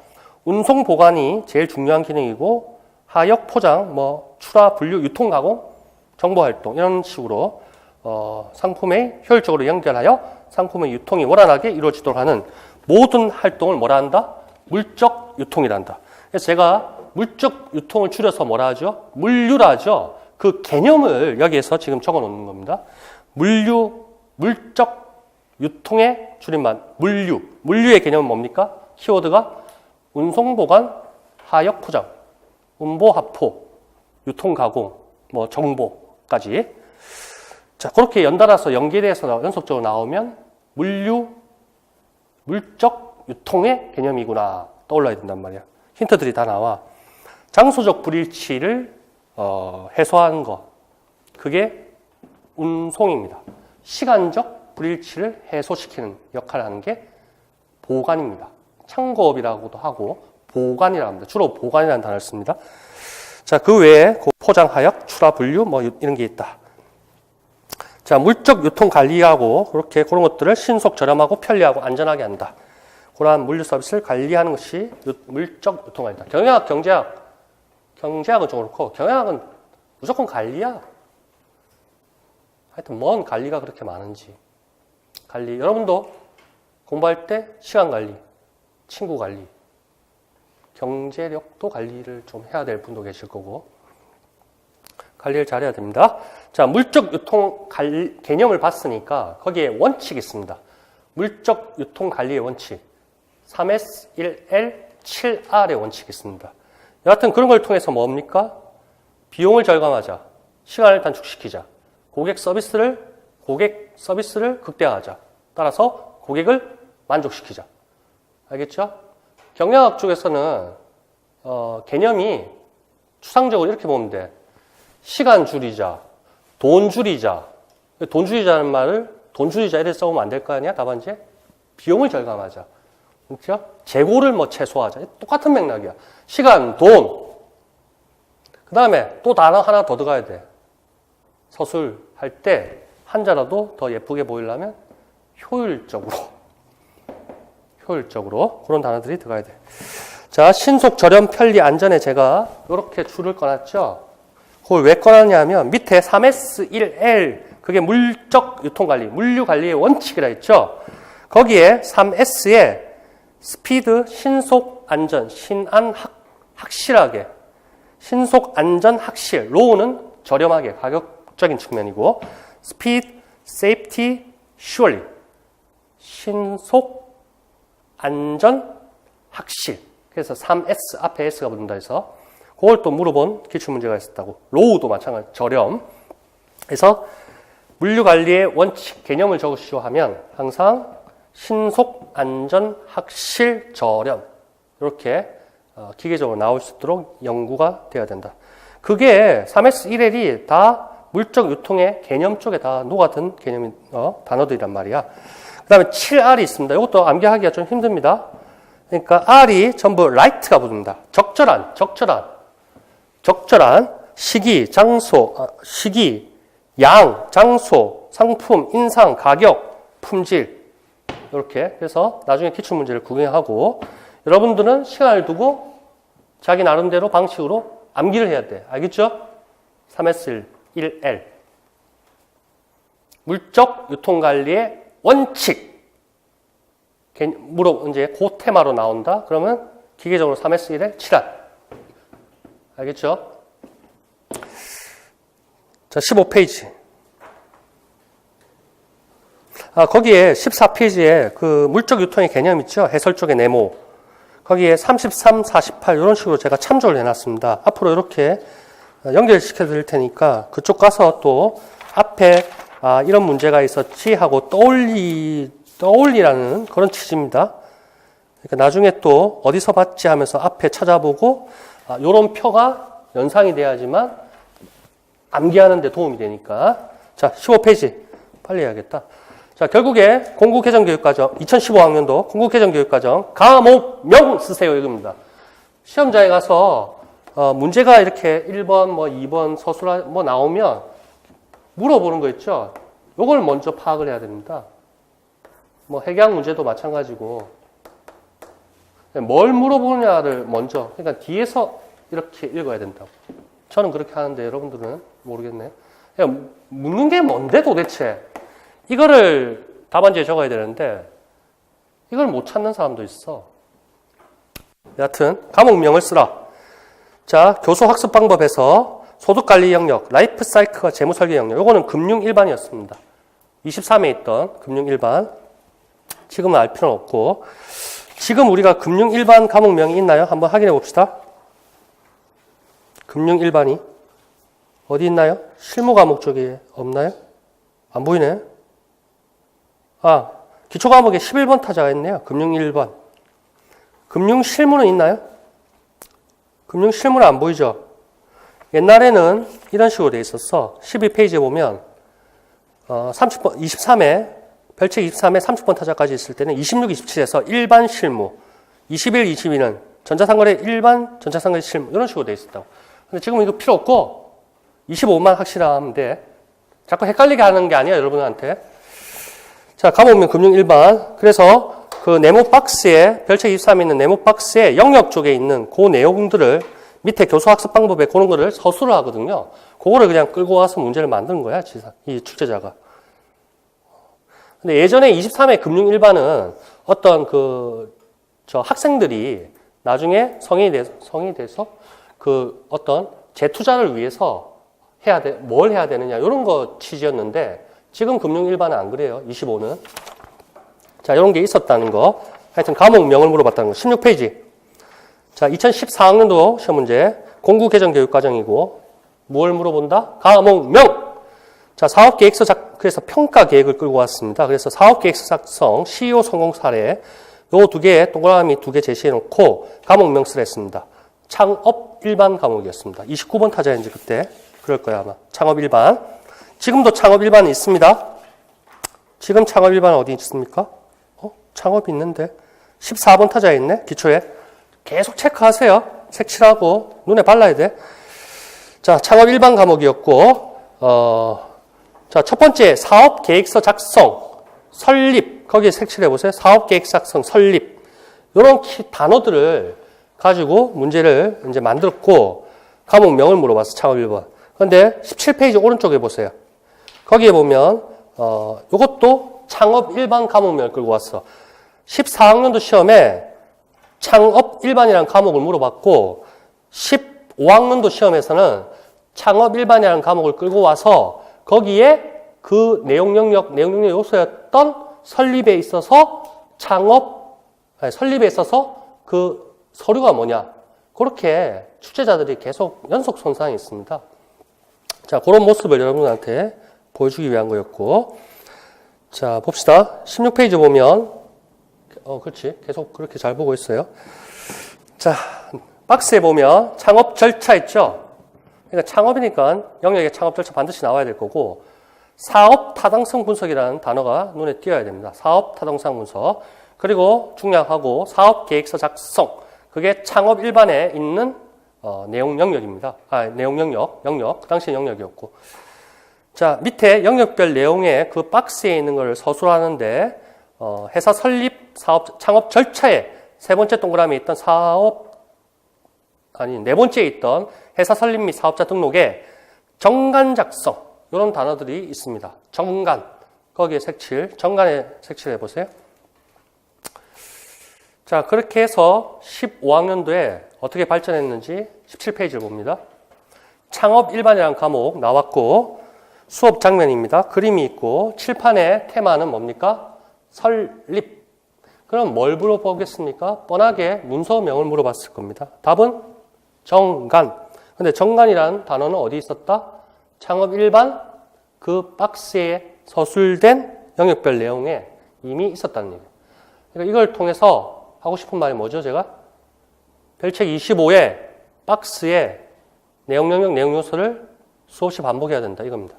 운송 보관이 제일 중요한 기능이고 하역 포장, 뭐 출하, 분류, 유통 가공, 정보 활동 이런 식으로 상품에 효율적으로 연결하여 상품의 유통이 원활하게 이루어지도록 하는 모든 활동을 뭐라 한다? 물적 유통이란다. 그래서 제가 물적 유통을 줄여서 뭐라 하죠? 물류라 하죠. 그 개념을 여기에서 지금 적어 놓는 겁니다. 물적 유통의 줄임말, 물류. 물류의 개념은 뭡니까? 키워드가 운송, 보관, 하역, 포장, 운보, 하포, 유통, 가공, 뭐 정보까지. 자, 그렇게 연달아서 연계돼서 연속적으로 나오면 물적 유통의 개념이구나 떠올라야 된단 말이야. 힌트들이 다 나와. 장소적 불일치를 해소하는 것, 그게 운송입니다. 시간적 불일치를 해소시키는 역할을 하는 게 보관입니다. 창고업이라고도 하고 보관이라고 합니다. 주로 보관이라는 단어를 씁니다. 자, 그 외에 포장, 하역, 출하, 분류 뭐 이런 게 있다. 자, 물적 유통 관리하고 그렇게 그런 것들을 신속, 저렴하고 편리하고 안전하게 한다. 그러한 물류 서비스를 관리하는 것이 물적 유통 관리다. 경영학, 경제학은 좀 그렇고 경영학은 무조건 관리야. 하여튼 뭔 관리가 그렇게 많은지. 관리. 여러분도 공부할 때 시간 관리, 친구 관리, 경제력도 관리를 좀 해야 될 분도 계실 거고 관리를 잘해야 됩니다. 자, 물적 유통 개념을 봤으니까 거기에 원칙이 있습니다. 물적 유통 관리의 원칙 3S, 1L, 7R의 원칙이 있습니다. 여하튼 그런 걸 통해서 뭡니까? 비용을 절감하자, 시간을 단축시키자, 고객 서비스를 극대화하자, 따라서 고객을 만족시키자. 알겠죠? 경영학 쪽에서는 개념이 추상적으로 이렇게 보면 돼. 시간 줄이자, 돈 줄이자. 돈 줄이자는 말을 돈 줄이자 이렇게 써보면 안 될 거 아니야? 답안지에? 비용을 절감하자. 그렇죠? 재고를 뭐 최소화하자. 똑같은 맥락이야. 시간, 돈. 그 다음에 또 단어 하나 더 들어가야 돼. 서술할 때 한자라도 더 예쁘게 보이려면 효율적으로 그런 단어들이 들어가야 돼. 자, 신속, 저렴, 편리, 안전에 제가 이렇게 줄을 꺼놨죠. 그걸 왜 꺼놨냐면 밑에 3S, 1L 그게 물적 유통관리, 물류관리의 원칙이라 했죠. 거기에 3S에 스피드, 신속, 안전, 확실하게, 신속, 안전, 확실, 로우는 저렴하게, 가격적인 측면이고 스피드, 세이프티, 슈얼리, 신속, 안전, 확실. 그래서 3S 앞에 S가 붙는다 해서 그걸 또 물어본 기출문제가 있었다고. 로우도 마찬가지, 저렴. 그래서 물류관리의 원칙, 개념을 적으시오 하면 항상 신속, 안전, 확실, 저렴 이렇게 기계적으로 나올 수 있도록 연구가 돼야 된다. 그게 3S, 1L이 다 물적 유통의 개념 쪽에 다 녹아든 개념 단어들이란 말이야. 그 다음에 7R이 있습니다. 이것도 암기하기가 좀 힘듭니다. 그러니까 R이 전부 right가 붙는다. 적절한 시기, 장소, 양, 장소, 상품, 인상, 가격, 품질 이렇게. 그래서 나중에 기출문제를 구경하고 여러분들은 시간을 두고 자기 나름대로 방식으로 암기를 해야 돼. 알겠죠? 3S, 1L 물적 유통관리의 원칙. 이제 그 테마로 나온다. 그러면 기계적으로 3S, 1L, 7R. 알겠죠? 자, 15페이지. 거기에 14페이지에 그 물적 유통의 개념 있죠? 해설 쪽의 네모. 거기에 33, 48 이런 식으로 제가 참조를 해놨습니다. 앞으로 이렇게 연결시켜 드릴 테니까 그쪽 가서 또 앞에 이런 문제가 있었지 하고 떠올리라는 그런 취지입니다. 그러니까 나중에 또 어디서 봤지 하면서 앞에 찾아보고 이런 표가 연상이 돼야지만 암기하는 데 도움이 되니까. 자, 15페이지 빨리 해야겠다. 자, 결국에 공국개정교육과정 2015학년도 공국개정교육과정 과목명 쓰세요 이겁니다. 시험장에 가서 문제가 이렇게 1번, 뭐 2번 서술 뭐 나오면 물어보는 거 있죠. 요걸 먼저 파악을 해야 됩니다. 뭐 해계학 문제도 마찬가지고 뭘 물어보느냐를 먼저, 그러니까 뒤에서 이렇게 읽어야 된다고. 저는 그렇게 하는데 여러분들은 모르겠네. 그냥 묻는 게 뭔데 도대체? 이거를 답안지에 적어야 되는데 이걸 못 찾는 사람도 있어. 여하튼 과목명을 쓰라. 자, 교수 학습 방법에서 소득관리 영역, 라이프 사이클과 재무설계 영역, 요거는 금융 일반이었습니다. 23에 있던 금융 일반. 지금은 알 필요는 없고, 지금 우리가 금융 일반 과목명이 있나요? 한번 확인해 봅시다. 금융 일반이 어디 있나요? 실무 과목 쪽에 없나요? 안 보이네. 아, 기초 과목에 11번 타자가 있네요. 금융 일반. 금융 실무는 있나요? 금융 실무는 안 보이죠? 옛날에는 이런 식으로 돼 있었어. 12페이지에 보면 30번, 23에 별책 23에 30번 타자까지 있을 때는 26, 27에서 일반 실무, 21, 22는 전자상거래 일반, 전자상거래 실무 이런 식으로 돼 있었다고. 근데 지금 이거 필요 없고 25만 확실하면 돼. 자꾸 헷갈리게 하는 게 아니야, 여러분한테. 자, 과목명 금융 일반. 그래서 그 네모 박스에 별책 23에 있는 네모 박스에 영역 쪽에 있는 그 내용들을 밑에 교수 학습 방법에 그런 거를 서술을 하거든요. 그거를 그냥 끌고 와서 문제를 만든 거야, 이 출제자가. 근데 예전에 23회 금융 일반은 어떤 학생들이 나중에 성인이 돼서 그 어떤 재투자를 위해서 뭘 해야 되느냐, 이런 거 취지였는데, 지금 금융 일반은 안 그래요, 25는. 자, 이런 게 있었다는 거. 하여튼 과목명을 물어봤다는 거. 16페이지. 자, 2014학년도 시험 문제. 공구 개정 교육 과정이고, 뭘 물어본다? 과목명! 자, 사업계획서 그래서 평가 계획을 끌고 왔습니다. 그래서 사업계획서 작성, CEO 성공 사례, 요 두 개, 동그라미 두 개 제시해놓고 과목명 쓰라 했습니다. 창업 일반 과목이었습니다. 29번 타자인지 그때. 그럴 거야, 아마. 창업 일반. 지금도 창업 일반이 있습니다. 지금 창업 일반 어디 있습니까? 창업이 있는데. 14번 타자에 있네, 기초에. 계속 체크하세요. 색칠하고, 눈에 발라야 돼. 자, 창업 일반 과목이었고, 자, 첫 번째, 사업 계획서 작성, 설립. 거기에 색칠해 보세요. 사업 계획 작성, 설립. 이런 단어들을 가지고 문제를 이제 만들었고, 과목명을 물어봤어, 창업 1번. 그런데 17페이지 오른쪽에 보세요. 거기에 보면, 요것도 창업 일반 과목명을 끌고 왔어. 14학년도 시험에 창업 일반이라는 과목을 물어봤고, 15학년도 시험에서는 창업 일반이라는 과목을 끌고 와서 거기에 그 내용 영역 요소였던 설립에 있어서 설립에 있어서 그 서류가 뭐냐. 그렇게 출제자들이 계속 연속 손상이 있습니다. 자, 그런 모습을 여러분한테 보여주기 위한 거였고. 자, 봅시다. 16페이지 보면, 그렇지. 계속 그렇게 잘 보고 있어요. 자, 박스에 보면 창업 절차 있죠? 그러니까 창업이니까 영역에 창업 절차 반드시 나와야 될 거고, 사업 타당성 분석이라는 단어가 눈에 띄어야 됩니다. 사업 타당성 분석. 그리고 중요하고 사업 계획서 작성. 그게 창업 일반에 있는 내용 영역입니다. 내용 영역. 당시 영역이었고. 자, 밑에 영역별 내용에 그 박스에 있는 걸 서술하는데, 회사 설립, 사업, 창업 절차에 세 번째 동그라미에 있던 네 번째에 있던 회사 설립 및 사업자 등록에 정간 작성, 이런 단어들이 있습니다. 정간. 거기에 정간에 색칠해 보세요. 자, 그렇게 해서 15학년도에 어떻게 발전했는지 17페이지를 봅니다. 창업 일반이라는 과목 나왔고, 수업 장면입니다. 그림이 있고, 칠판의 테마는 뭡니까? 설립. 그럼 뭘 물어보겠습니까? 뻔하게 문서명을 물어봤을 겁니다. 답은 정간. 근데 정간이라는 단어는 어디 있었다? 창업 일반 그 박스에 서술된 영역별 내용에 이미 있었다는 얘기예요. 그러니까 이걸 통해서 하고 싶은 말이 뭐죠, 제가? 별책 25의 박스에 내용 영역, 내용 요소를 수없이 반복해야 된다, 이겁니다.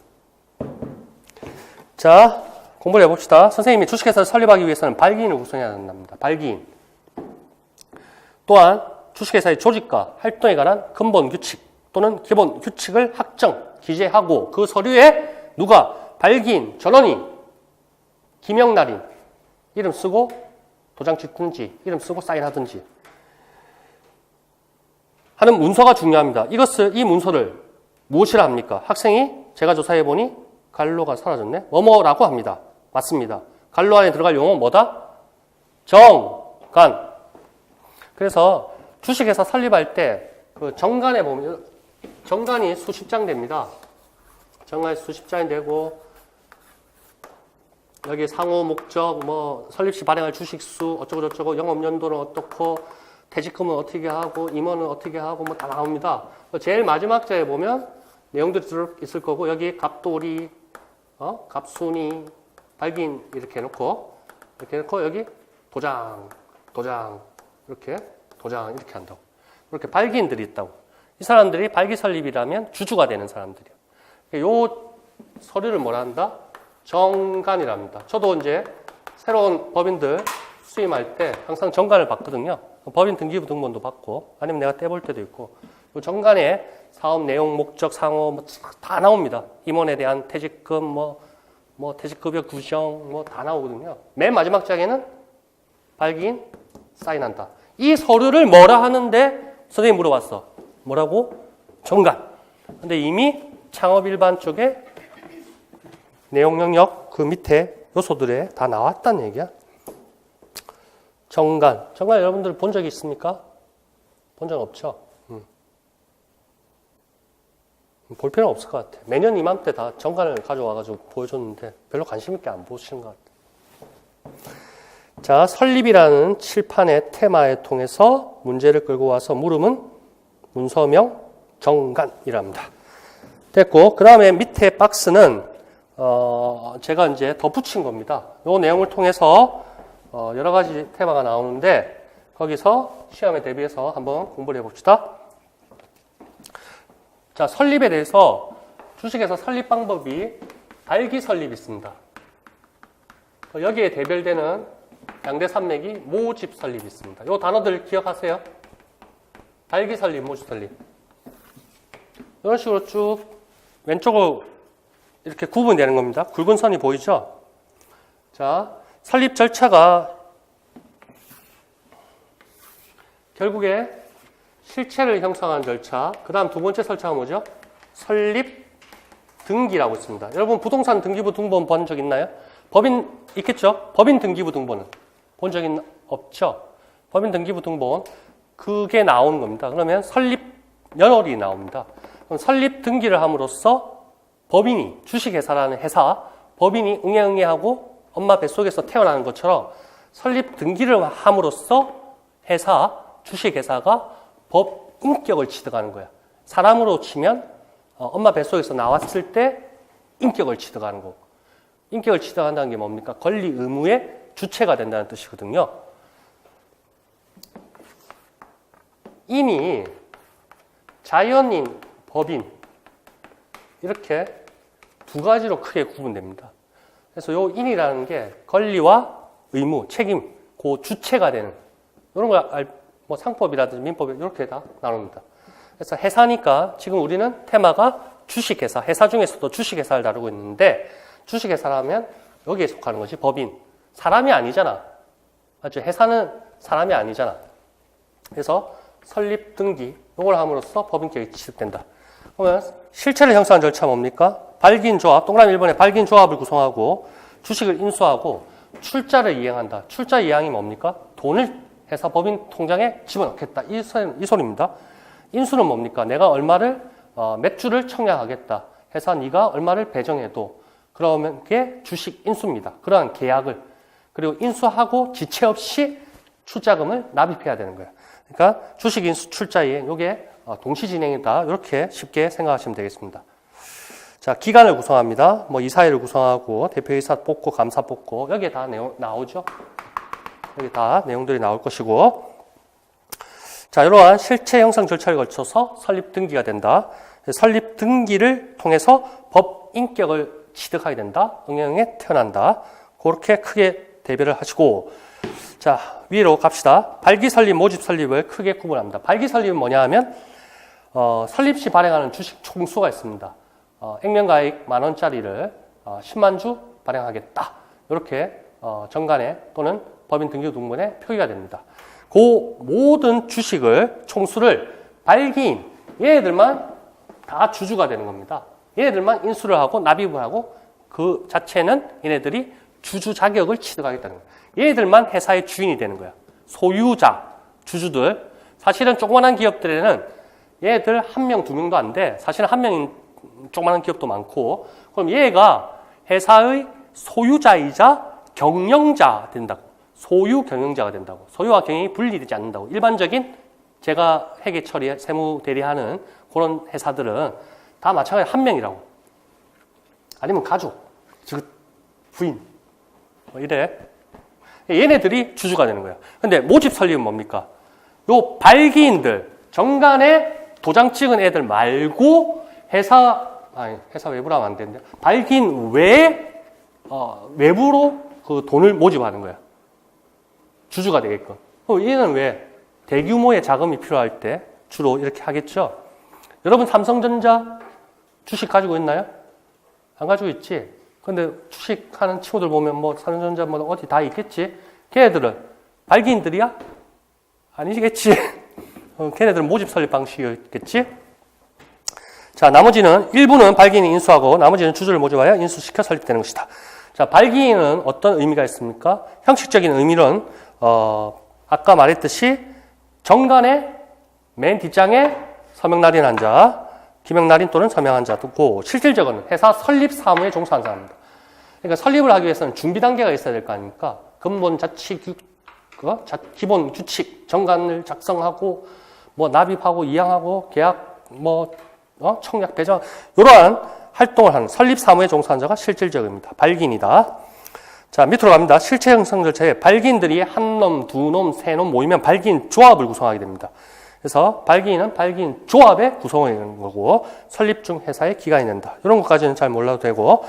자, 공부를 해봅시다. 선생님이 주식회사를 설립하기 위해서는 발기인을 구성해야 된답니다. 발기인. 또한 주식회사의 조직과 활동에 관한 근본 규칙 또는 기본 규칙을 확정, 기재하고 그 서류에 누가 발기인, 전원인, 기명날인 이름 쓰고 도장 찍든지 이름 쓰고 사인하든지 하는 문서가 중요합니다. 이 문서를 무엇이라 합니까? 학생이 제가 조사해보니 갈로가 사라졌네. 뭐뭐라고 합니다. 맞습니다. 간로 안에 들어갈 용어는 뭐다? 정간. 그래서 주식회사 설립할 때 그 정간에 보면 정간이 수십 장 됩니다. 정간이 수십 장이 되고 여기 상호 목적, 뭐 설립 시 발행할 주식수 어쩌고 저쩌고 영업연도는 어떻고 퇴직금은 어떻게 하고 임원은 어떻게 하고 뭐 다 나옵니다. 제일 마지막 장에 보면 내용들이 들어있을 거고 여기 갑돌이, 갑순이, 발기인 이렇게 해놓고 여기 도장 이렇게 한다고. 이렇게 발기인들이 있다고. 이 사람들이 발기 설립이라면 주주가 되는 사람들이에요. 요 서류를 뭐라 한다? 정간이랍니다. 저도 이제 새로운 법인들 수임할 때 항상 정간을 받거든요. 법인 등기부 등본도 받고 아니면 내가 떼볼 때도 있고 요 정간에 사업 내용, 목적, 상호 뭐 다 나옵니다. 임원에 대한 퇴직금, 뭐 퇴직급여 구정 뭐 다 나오거든요. 맨 마지막 장에는 발기인 사인한다. 이 서류를 뭐라 하는데 선생님이 물어봤어. 뭐라고? 정간. 근데 이미 창업 일반 쪽에 내용 영역 그 밑에 요소들에 다 나왔다는 얘기야. 정간 여러분들 본 적 있습니까? 본 적 없죠? 볼 필요는 없을 것 같아. 매년 이맘때 다 정간을 가져와가지고 보여줬는데 별로 관심 있게 안 보시는 것 같아. 자, 설립이라는 칠판의 테마에 통해서 문제를 끌고 와서 물음은 문서명 정간이랍니다. 됐고, 그 다음에 밑에 박스는 제가 이제 덧붙인 겁니다. 이 내용을 통해서 여러 가지 테마가 나오는데 거기서 시험에 대비해서 한번 공부를 해봅시다. 자, 설립에 대해서 주식회사 설립 방법이 발기 설립이 있습니다. 여기에 대별되는 양대 산맥이 모집 설립이 있습니다. 이 단어들 기억하세요? 발기 설립, 모집 설립. 이런 식으로 쭉 왼쪽으로 이렇게 구분되는 겁니다. 굵은 선이 보이죠? 자, 설립 절차가 결국에 실체를 형성하는 절차, 그 다음 두 번째 절차가 뭐죠? 설립 등기라고 있습니다. 여러분 부동산 등기부 등본 본 적 있나요? 법인 있겠죠? 법인 등기부 등본은 본 적 없죠? 법인 등기부 등본 그게 나오는 겁니다. 그러면 설립 연월이 나옵니다. 그럼 설립 등기를 함으로써 법인이 주식회사라는 회사 법인이 응애응애하고 엄마 뱃속에서 태어나는 것처럼 설립 등기를 함으로써 회사 주식회사가 법 인격을 취득하는 거야. 사람으로 치면 엄마 뱃속에서 나왔을 때 인격을 취득하는 거고 인격을 취득한다는 게 뭡니까? 권리 의무의 주체가 된다는 뜻이거든요. 인이 자연인, 법인 이렇게 두 가지로 크게 구분됩니다. 그래서 요 인이라는 게 권리와 의무, 책임, 그 주체가 되는 이런 걸 뭐 상법이라든지 민법 이렇게 다 나눕니다. 그래서 회사니까 지금 우리는 테마가 주식회사, 회사 중에서도 주식회사를 다루고 있는데 주식회사라면 여기에 속하는 거지 법인. 사람이 아니잖아. 맞죠? 회사는 사람이 아니잖아. 그래서 설립 등기 이걸 함으로써 법인격이 취득된다. 그러면 실체를 형성하는 절차 뭡니까? 발기인 조합, 동그라미 1번에 발기인 조합을 구성하고 주식을 인수하고 출자를 이행한다. 출자 이행이 뭡니까? 돈을 회사 법인 통장에 집어넣겠다. 이 소리입니다. 인수는 뭡니까? 내가 얼마를 매출을 청약하겠다. 회사 네가 얼마를 배정해도 그러면 그게 주식 인수입니다. 그러한 계약을 그리고 인수하고 지체 없이 출자금을 납입해야 되는 거예요. 그러니까 주식 인수 출자 이행 이게 동시 진행이다. 이렇게 쉽게 생각하시면 되겠습니다. 자, 기관을 구성합니다. 뭐 이사회를 구성하고 대표이사 뽑고 감사 뽑고 여기에 다 내용 나오죠. 여기 다 내용들이 나올 것이고 자, 이러한 실체 형성 절차를 거쳐서 설립 등기가 된다. 설립 등기를 통해서 법 인격을 취득하게 된다. 응행에 태어난다. 그렇게 크게 대별을 하시고 자, 위로 갑시다. 발기 설립, 모집 설립을 크게 구분합니다. 발기 설립은 뭐냐 하면 설립 시 발행하는 주식 총수가 있습니다. 액면가액 10,000원짜리를 10만 주 발행하겠다. 이렇게 정간에 또는 법인 등기부 등본에 표기가 됩니다. 그 모든 주식을 총수를 발기인 얘네들만 다 주주가 되는 겁니다. 얘네들만 인수를 하고 납입을 하고 그 자체는 얘네들이 주주 자격을 취득하겠다는 거야. 얘들만 회사의 주인이 되는 거야. 소유자, 주주들. 사실은 조그만한 기업들에는 얘들 1명, 2명도 안 돼. 사실은 1명인 조그만한 기업도 많고. 그럼 얘가 회사의 소유자이자 경영자 된다고. 소유 경영자가 된다고. 소유와 경영이 분리되지 않는다고. 일반적인 제가 회계 처리, 세무 대리하는 그런 회사들은 다 마찬가지 1명이라고. 아니면 가족, 즉 부인. 뭐 이래. 얘네들이 주주가 되는 거야. 근데 모집 설립은 뭡니까? 요 발기인들, 정관에 도장 찍은 애들 말고 회사 외부로 하면 안 되는데, 발기인 외에, 외부로 그 돈을 모집하는 거야. 주주가 되게끔. 얘는 왜? 대규모의 자금이 필요할 때 주로 이렇게 하겠죠? 여러분, 삼성전자 주식 가지고 있나요? 안 가지고 있지? 근데 주식하는 친구들 보면 뭐 삼성전자 뭐 어디 다 있겠지? 걔네들은 발기인들이야? 아니겠지? 걔네들은 모집 설립 방식이겠지? 자, 나머지는 일부는 발기인이 인수하고 나머지는 주주를 모집하여 인수시켜 설립되는 것이다. 자, 발기인은 어떤 의미가 있습니까? 형식적인 의미는 아까 말했듯이 정관의 맨 뒷장에 서명날인 한 자, 기명날인 또는 서명한 자고, 실질적으로는 회사 설립 사무에 종사한 사람입니다. 그러니까 설립을 하기 위해서는 준비 단계가 있어야 될 거 아닙니까? 근본 기본 규칙, 정관을 작성하고, 뭐 납입하고, 이양하고, 계약, 청약 배정, 이러한 활동을 하는 설립 사무에 종사한 자가 실질적입니다. 발기인이다. 자, 밑으로 갑니다. 실체 형성 절차에 발기인들이 한 놈, 두 놈, 세 놈 모이면 발기인 조합을 구성하게 됩니다. 그래서 발기인은 발기인 조합의 구성원이 되는 거고, 설립 중 회사의 기관이 된다. 이런 것까지는 잘 몰라도 되고,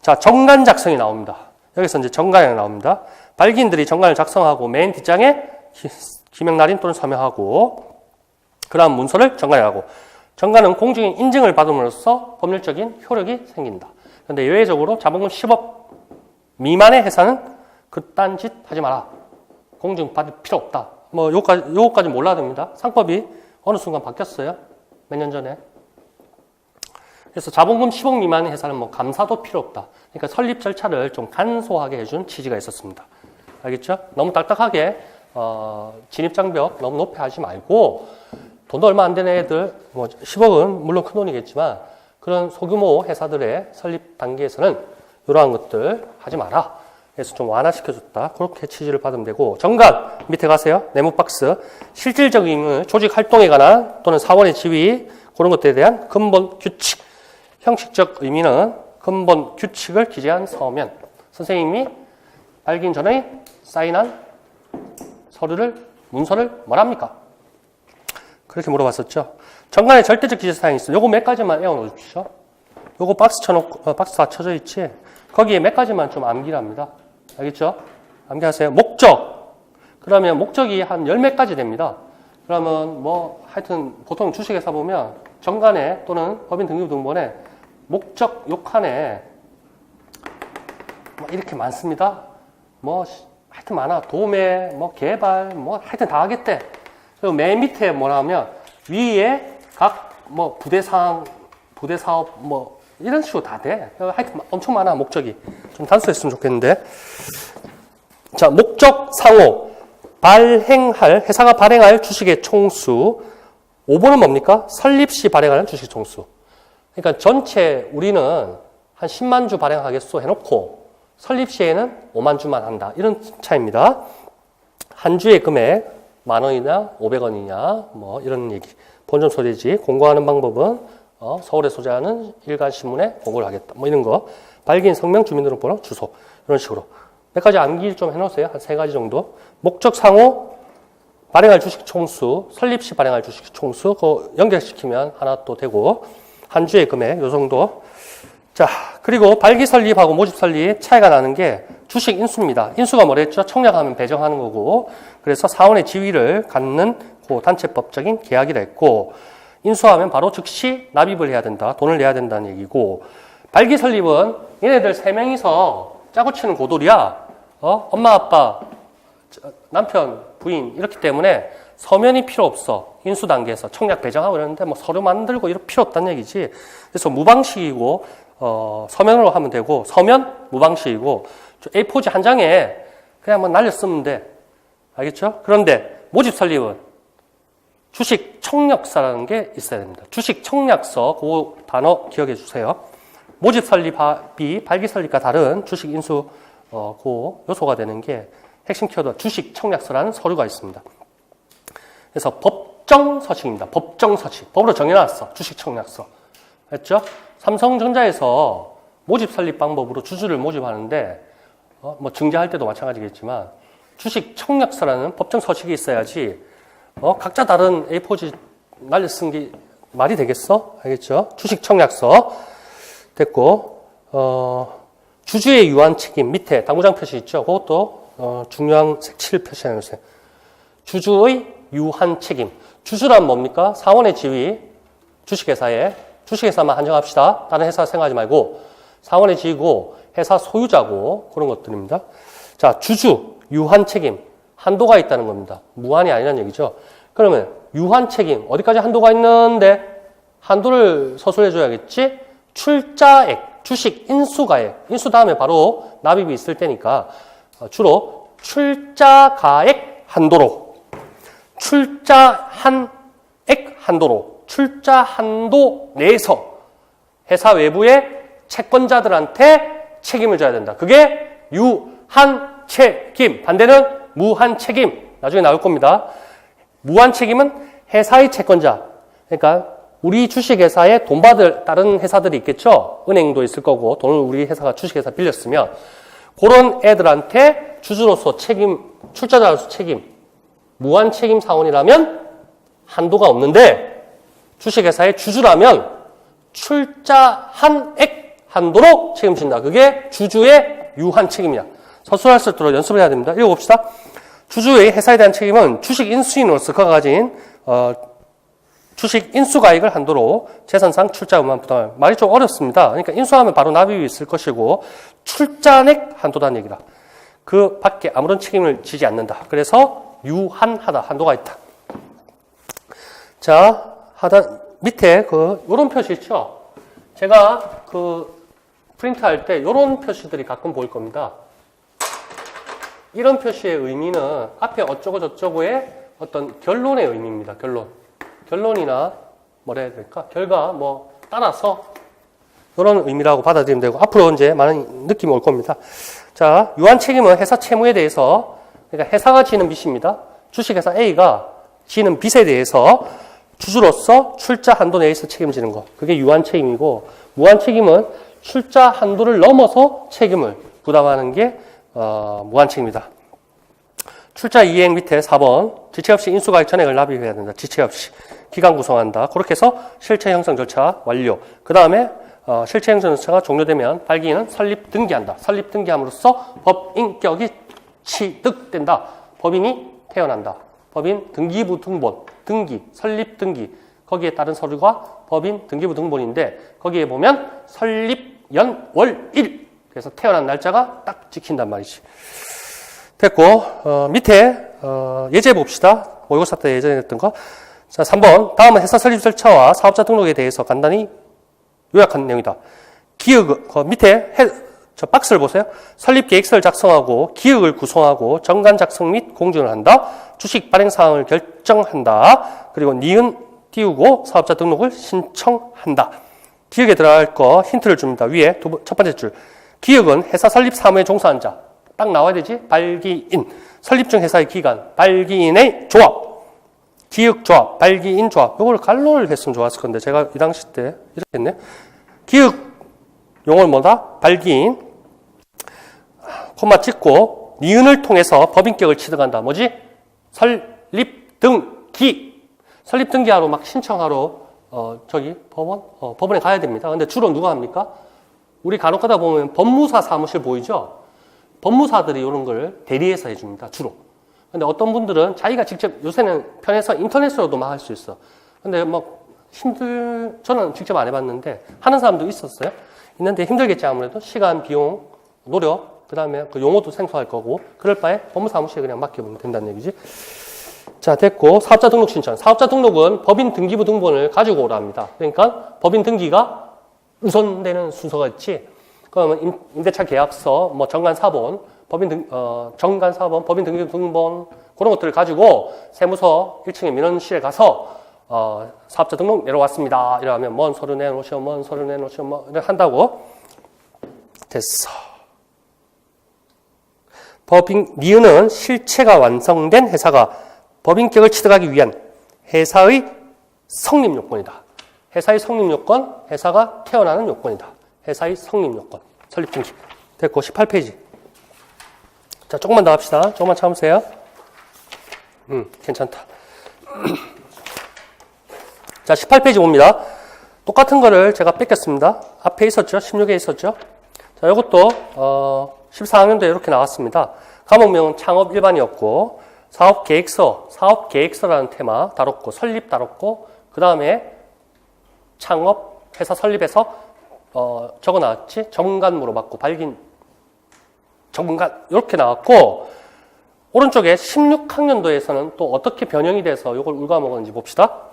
자, 정관 작성이 나옵니다. 여기서 이제 정관이 나옵니다. 발기인들이 정관을 작성하고 맨 뒷장에 기명날인 또는 서명하고, 그다음 문서를 정관에 하고, 정관은 공중의 인증을 받음으로써 법률적인 효력이 생긴다. 그런데 예외적으로 자본금 10억 미만의 회사는 그딴 짓 하지 마라. 공증 받을 필요 없다. 뭐 요거까지 몰라도 됩니다. 상법이 어느 순간 바뀌었어요. 몇 년 전에. 그래서 자본금 10억 미만의 회사는 뭐 감사도 필요 없다. 그러니까 설립 절차를 좀 간소하게 해준 취지가 있었습니다. 알겠죠? 너무 딱딱하게 진입장벽 너무 높이 하지 말고, 돈도 얼마 안 되는 애들, 뭐 10억은 물론 큰 돈이겠지만 그런 소규모 회사들의 설립 단계에서는 이러한 것들 하지 마라. 그래서 좀 완화시켜줬다. 그렇게 취지를 받으면 되고, 정관 밑에 가세요. 네모 박스. 실질적인 의무, 조직 활동에 관한 또는 사원의 지위, 그런 것들에 대한 근본 규칙. 형식적 의미는 근본 규칙을 기재한 서면. 선생님이 발기인 전에 사인한 문서를 뭐랍니까? 그렇게 물어봤었죠. 정관에 절대적 기재사항이 있어요. 요거 몇 가지만 외워 놓으십시오. 요거 박스 쳐놓고, 박스 다 쳐져 있지? 거기에 몇 가지만 좀 암기랍니다. 알겠죠? 암기하세요. 목적. 그러면 목적이 한 10몇 가지 됩니다. 그러면 뭐, 하여튼, 보통 주식회사 보면 정관에 또는 법인 등기부 등본에 목적 요칸에 뭐 이렇게 많습니다. 뭐, 하여튼 많아. 도매, 뭐, 개발, 뭐, 하여튼 다 하겠대. 그리고 맨 밑에 뭐라 하면 위에 각 뭐 부대사업 뭐 이런 식으로 다 돼. 하여튼 엄청 많아, 목적이. 좀 단순했으면 좋겠는데. 자, 목적 상호. 회사가 발행할 주식의 총수. 5번은 뭡니까? 설립 시 발행하는 주식 총수. 그러니까 전체 우리는 한 10만 주 발행하겠소 해놓고 설립 시에는 5만 주만 한다. 이런 차이입니다. 한 주의 금액 10,000원이냐 500원이냐 뭐 이런 얘기. 본점 소리지. 공고하는 방법은 서울에 소재하는 일간신문에 공고를 하겠다. 뭐 이런 거. 발기인 성명, 주민등록번호, 주소. 이런 식으로. 몇 가지 암기 좀 해놓으세요. 한 3가지 정도. 목적 상호, 발행할 주식 총수, 설립 시 발행할 주식 총수, 그거 연결시키면 하나 또 되고, 한 주의 금액, 요 정도. 자, 그리고 발기 설립하고 모집 설립 차이가 나는 게 주식 인수입니다. 인수가 뭐랬죠? 청약하면 배정하는 거고, 그래서 사원의 지위를 갖는 그 단체법적인 계약이라 했고, 인수하면 바로 즉시 납입을 해야 된다. 돈을 내야 된다는 얘기고, 발기 설립은 얘네들 3명이서 짜고 치는 고돌이야. 엄마, 아빠, 남편, 부인 이렇기 때문에 서면이 필요 없어. 인수 단계에서 청약 배정하고 이러는데 뭐 서류 만들고 이럴 필요 없다는 얘기지. 그래서 무방식이고 서면으로 하면 되고, 서면 무방식이고, A4지 한 장에 그냥 뭐 날려 쓰면 돼. 알겠죠? 그런데 모집 설립은 주식 청약서라는 게 있어야 됩니다. 주식 청약서, 그 단어 기억해 주세요. 모집 설립이 발기 설립과 다른 주식 인수 그 요소가 되는 게 핵심 키워드 주식 청약서라는 서류가 있습니다. 그래서 법정 서식입니다. 법정 서식. 법으로 정해놨어. 주식 청약서. 했죠? 삼성전자에서 모집 설립 방법으로 주주를 모집하는데 뭐 증자할 때도 마찬가지겠지만 주식 청약서라는 법정 서식이 있어야지 각자 다른 A4지 날려 쓴 게 말이 되겠어? 알겠죠? 주식 청약서 됐고 주주의 유한 책임 밑에 당구장 표시 있죠? 그것도 중요한 색칠 표시해주세요. 주주의 유한 책임. 주주란 뭡니까? 사원의 지위, 주식회사에 주식회사만 한정합시다. 다른 회사 생각하지 말고 사원의 지위고 회사 소유자고 그런 것들입니다. 자, 주주 유한 책임 한도가 있다는 겁니다. 무한이 아니라는 얘기죠. 그러면 유한 책임 어디까지 한도가 있는데 한도를 서술해 줘야겠지? 출자액, 주식 인수가액, 인수 다음에 바로 납입이 있을 때니까 주로 출자가액 한도로 출자한액 한도로 출자 한도 내에서 회사 외부의 채권자들한테 책임을 져야 된다. 그게 유한 책임. 반대는 무한 책임. 나중에 나올 겁니다. 무한 책임은 회사의 채권자. 그러니까 우리 주식회사에 돈 받을 다른 회사들이 있겠죠. 은행도 있을 거고 돈을 우리 회사가 주식회사 빌렸으면 그런 애들한테 주주로서 책임, 출자자로서 책임, 무한 책임 사원이라면 한도가 없는데 주식회사의 주주라면 출자한액 한도로 책임진다. 그게 주주의 유한 책임이야. 서술할 수 있도록 연습을 해야 됩니다. 읽어봅시다. 주주의 회사에 대한 책임은 주식 인수인으로서 그가 가진 주식 인수가액을 한도로 재산상 출자금만 부담할. 말이 좀 어렵습니다. 그러니까 인수하면 바로 납입이 있을 것이고 출자액 한도다는 얘기다. 그 밖에 아무런 책임을 지지 않는다. 그래서 유한하다. 한도가 있다. 자, 밑에 요런 표시 있죠? 제가 프린트 할 때 요런 표시들이 가끔 보일 겁니다. 이런 표시의 의미는 앞에 어쩌고 저쩌고의 어떤 결론의 의미입니다. 결론이나 뭐라 해야 될까? 결과 따라서 이런 의미라고 받아들이면 되고 앞으로 이제 많은 느낌이 올 겁니다. 자, 유한 책임은 회사 채무에 대해서 그러니까 회사가 지는 빚입니다. 주식회사 A가 지는 빚에 대해서 주주로서 출자 한도 내에서 책임지는 것. 그게 유한 책임이고 무한 책임은 출자 한도를 넘어서 책임을 부담하는 게 무한 책임이다. 출자 이행 밑에 4번 지체 없이 인수가액 전액을 납입해야 된다. 지체 없이 기간 구성한다. 그렇게 해서 실체 형성 절차 완료. 그 다음에 실체 형성 절차가 종료되면 발기인은 설립 등기한다. 설립 등기함으로써 법인격이 취득된다. 법인이 태어난다. 법인 등기부 등본, 등기, 설립 등기 거기에 따른 서류가 법인 등기부 등본인데 거기에 보면 설립 연, 월, 일 그래서 태어난 날짜가 딱 찍힌단 말이지. 됐고 밑에 예제 봅시다. 모의고사 때 예전에 했던 거. 자, 3번 다음은 회사 설립 절차와 사업자 등록에 대해서 간단히 요약한 내용이다. 기획 밑에 저 박스를 보세요. 설립 계획서를 작성하고 기획을 구성하고 정관 작성 및 공증을 한다. 주식 발행 사항을 결정한다. 그리고 니은 띄우고 사업자 등록을 신청한다. 기획에 들어갈 거 힌트를 줍니다. 위에 첫 번째 줄. 기획은 회사 설립 사무에 종사한 자. 딱 나와야 되지? 발기인. 설립 중 회사의 기간. 발기인의 조합. 기획조합, 발기인 조합. 이걸 갈로를 했으면 좋았을 건데 제가 이 당시 때 이렇게 했네. 기획 용어는 뭐다? 발기인. 콤마 찍고 니은을 통해서 법인격을 취득한다. 뭐지? 설립 등기. 설립 등기하러 막 신청하러 법원에 가야 됩니다. 근데 주로 누가 합니까? 우리 간혹 가다 보면 법무사 사무실 보이죠? 법무사들이 이런 걸 대리해서 해줍니다. 주로. 근데 어떤 분들은 자기가 직접 요새는 편해서 인터넷으로도 막 할 수 있어. 근데 저는 직접 안 해봤는데 하는 사람도 있었어요. 있는데 힘들겠지 아무래도. 시간, 비용, 노력, 그 다음에 그 용어도 생소할 거고 그럴 바에 법무사무실에 그냥 맡겨보면 된다는 얘기지. 자, 됐고 사업자 등록 신청. 사업자 등록은 법인 등기부 등본을 가지고 오라 합니다. 그러니까 법인 등기가 우선되는 순서가 있지. 그러면 임대차 계약서, 뭐 정관사본, 정관사본, 법인 등본 그런 것들을 가지고 세무서 1층에 민원실에 가서 사업자 등록 내려왔습니다. 이러면 뭔 서류 내놓으시오, 뭐 이렇게 한다고. 됐어. 니은은 실체가 완성된 회사가 법인격을 취득하기 위한 회사의 성립 요건이다. 회사의 성립 요건, 회사가 태어나는 요건이다. 회사의 성립 요건, 설립 증식. 됐고, 18페이지. 자, 조금만 더 합시다. 조금만 참으세요. 괜찮다. 자, 18페이지 봅니다. 똑같은 거를 제가 뺏겼습니다. 앞에 있었죠? 16에 있었죠? 자, 이것도, 14학년도에 이렇게 나왔습니다. 과목명은 창업 일반이었고, 사업계획서라는 테마 다뤘고, 설립 다뤘고, 그 다음에 창업, 회사 설립해서, 적어 나왔지? 전문가 물어봤고, 전문가, 이렇게 나왔고, 오른쪽에 16학년도에서는 또 어떻게 변형이 돼서 이걸 울과먹었는지 봅시다.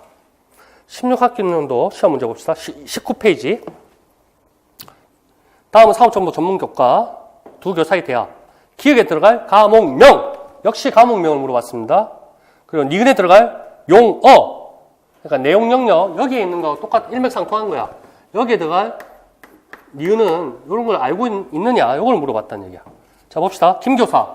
16학년도 시험 문제 봅시다. 19페이지. 다음은 사업정보 전문교과, 두 교사의 대학. 기억에 들어갈 과목명. 역시 과목명을 물어봤습니다. 그리고 니은에 들어갈 용어. 그러니까 내용 영역, 여기에 있는 거하고 똑같, 일맥상통한 거야. 여기에 들어갈 니은은 이런 걸 알고 있느냐, 이걸 물어봤다는 얘기야. 자, 봅시다. 김교사.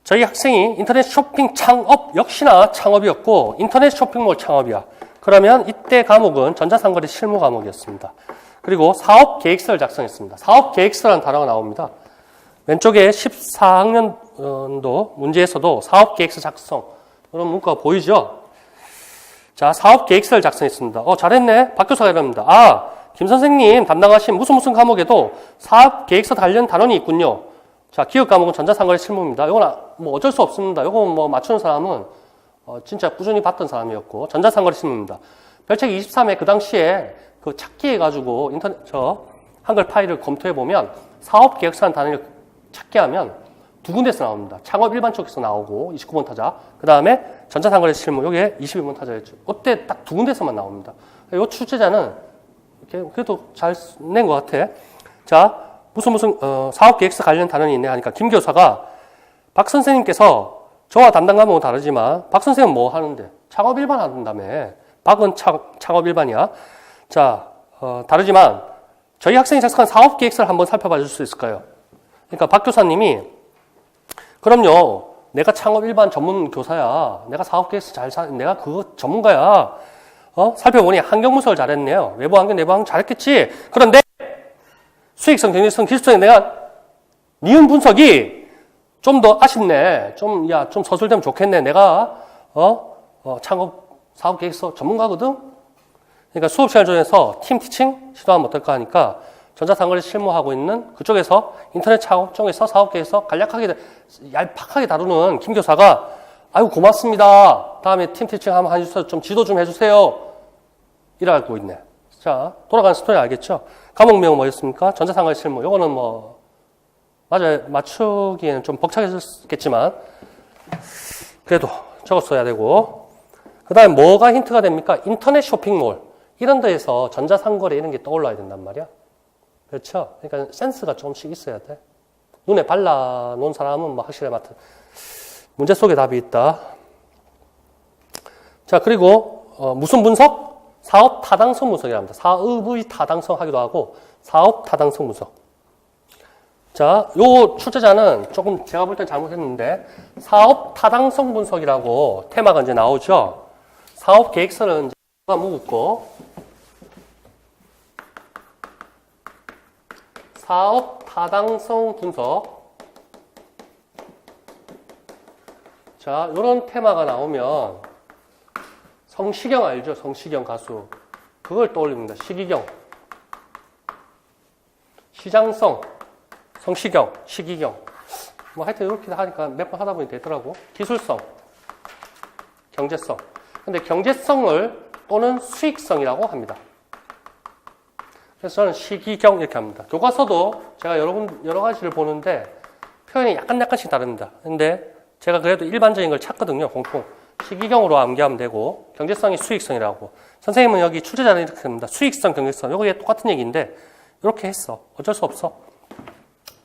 저희 학생이 인터넷 쇼핑 창업, 역시나 창업이었고, 인터넷 쇼핑몰 창업이야. 그러면 이때 과목은 전자상거래 실무 과목이었습니다. 그리고 사업계획서를 작성했습니다. 사업계획서라는 단어가 나옵니다. 왼쪽에 14학년도 문제에서도 사업계획서 작성, 이런 문구가 보이죠? 자, 사업계획서를 작성했습니다. 잘했네. 박 교사가 이럽니다. 김 선생님 담당하신 무슨 과목에도 사업계획서 관련 단원이 있군요. 자, 기억 과목은 전자상거래 실무입니다. 이건 뭐 어쩔 수 없습니다. 이건 뭐 맞추는 사람은 진짜 꾸준히 봤던 사람이었고, 전자상거래 실무입니다. 별책 23회 그 당시에 그 찾기 해가지고 한글 파일을 검토해보면 사업계획서라는 단어를 찾게 하면 두 군데서 나옵니다. 창업 일반 쪽에서 나오고 29번 타자. 그 다음에 전자상거래 실무, 요게 22번 타자였죠. 그때 딱 두 군데서만 나옵니다. 이 출제자는 그래도 잘 낸 것 같아. 자, 무슨 사업계획서 관련 단원이 있네 하니까 김 교사가 박 선생님께서 저와 담당 과목은 다르지만 박 선생님은 뭐 하는데? 창업 일반 한다며. 박은 창업 일반이야. 자, 다르지만 저희 학생이 작성한 사업계획서를 한번 살펴봐 줄 수 있을까요? 그러니까 박 교사님이 그럼요. 내가 창업 일반 전문 교사야. 내가 사업계획서 내가 그거 전문가야. 살펴보니 환경분석을 잘했네요. 외부 환경, 내부 환경 잘했겠지. 그런데 수익성, 경제성, 기술성에 내가 니은 분석이 좀 더 아쉽네. 좀 서술되면 좋겠네. 내가 창업 사업계획서 전문가거든. 그러니까 수업 시간 중에서 팀 티칭 시도하면 어떨까 하니까 전자상거래 실무하고 있는 그쪽에서 인터넷 창업 쪽에서 사업계획서 간략하게 얄팍하게 다루는 김 교사가 아이고 고맙습니다. 다음에 팀 티칭 한번 해주세요. 좀 지도 좀 해주세요. 이라고 있네. 자, 돌아가는 스토리 알겠죠? 과목명은 뭐였습니까? 전자상거래 실무. 요거는 맞아요. 맞추기에는 좀 벅차겠지만 그래도 적었어야 되고. 그 다음에 뭐가 힌트가 됩니까? 인터넷 쇼핑몰. 이런 데에서 전자상거래 이런 게 떠올라야 된단 말이야. 그렇죠? 그러니까 센스가 조금씩 있어야 돼. 눈에 발라놓은 사람은 뭐 확실히 맡은. 문제 속에 답이 있다. 자, 그리고 무슨 분석? 사업 타당성 분석이라 합니다. 사업의 타당성 하기도 하고 사업 타당성 분석. 자, 요 출제자는 조금 제가 볼 땐 잘못했는데 사업 타당성 분석이라고 테마가 이제 나오죠. 사업 계획서는 이제 묵었고 사업 타당성 분석. 자, 요런 테마가 나오면 성시경 알죠? 성시경 가수. 그걸 떠올립니다. 시기경. 시장성. 성시경. 시기경. 뭐 하여튼 이렇게 하니까 몇 번 하다 보니 되더라고. 기술성. 경제성. 근데 경제성을 또는 수익성이라고 합니다. 그래서 저는 시기경 이렇게 합니다. 교과서도 제가 여러 가지를 보는데 표현이 약간씩 다릅니다. 근데 제가 그래도 일반적인 걸 찾거든요. 공통. 시기경으로 암기하면 되고 경제성이 수익성이라고. 선생님은 여기 출제자는 이렇게 합니다. 수익성, 경제성. 이게 똑같은 얘기인데 이렇게 했어. 어쩔 수 없어.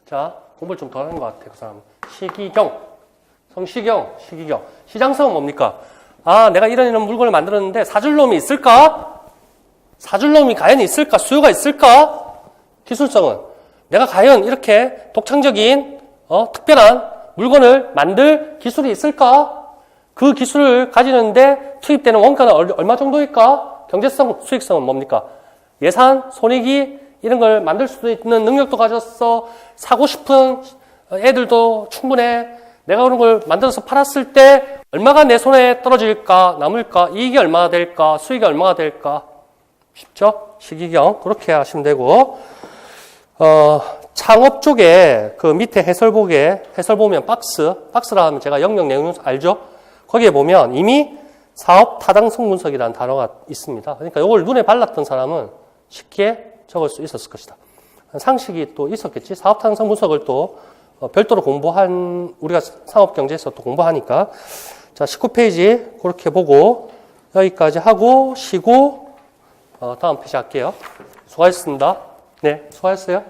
자, 공부를 좀 더 하는 것 같아, 그 사람은. 시기경. 성시경, 시기경. 시장성은 뭡니까? 아, 내가 이런 물건을 만들었는데 사줄 놈이 있을까? 사줄 놈이 과연 있을까? 수요가 있을까? 기술성은 내가 과연 이렇게 독창적인 특별한 물건을 만들 기술이 있을까? 그 기술을 가지는데 투입되는 원가는 얼마 정도일까? 경제성, 수익성은 뭡니까? 예산, 손익이 이런 걸 만들 수도 있는 능력도 가졌어. 사고 싶은 애들도 충분해. 내가 그런 걸 만들어서 팔았을 때 얼마가 내 손에 떨어질까? 남을까? 이익이 얼마나 될까? 수익이 얼마나 될까? 쉽죠? 시기경 그렇게 하시면 되고 창업 쪽에 그 밑에 해설 보면 박스라 하면 제가 영역 내용 알죠? 거기에 보면 이미 사업 타당성 분석이라는 단어가 있습니다. 그러니까 이걸 눈에 발랐던 사람은 쉽게 적을 수 있었을 것이다. 상식이 또 있었겠지. 사업 타당성 분석을 또 별도로 우리가 상업경제에서 또 공부하니까. 자, 19페이지 그렇게 보고 여기까지 하고 쉬고 다음 페이지 할게요. 수고하셨습니다. 네, 수고하셨어요.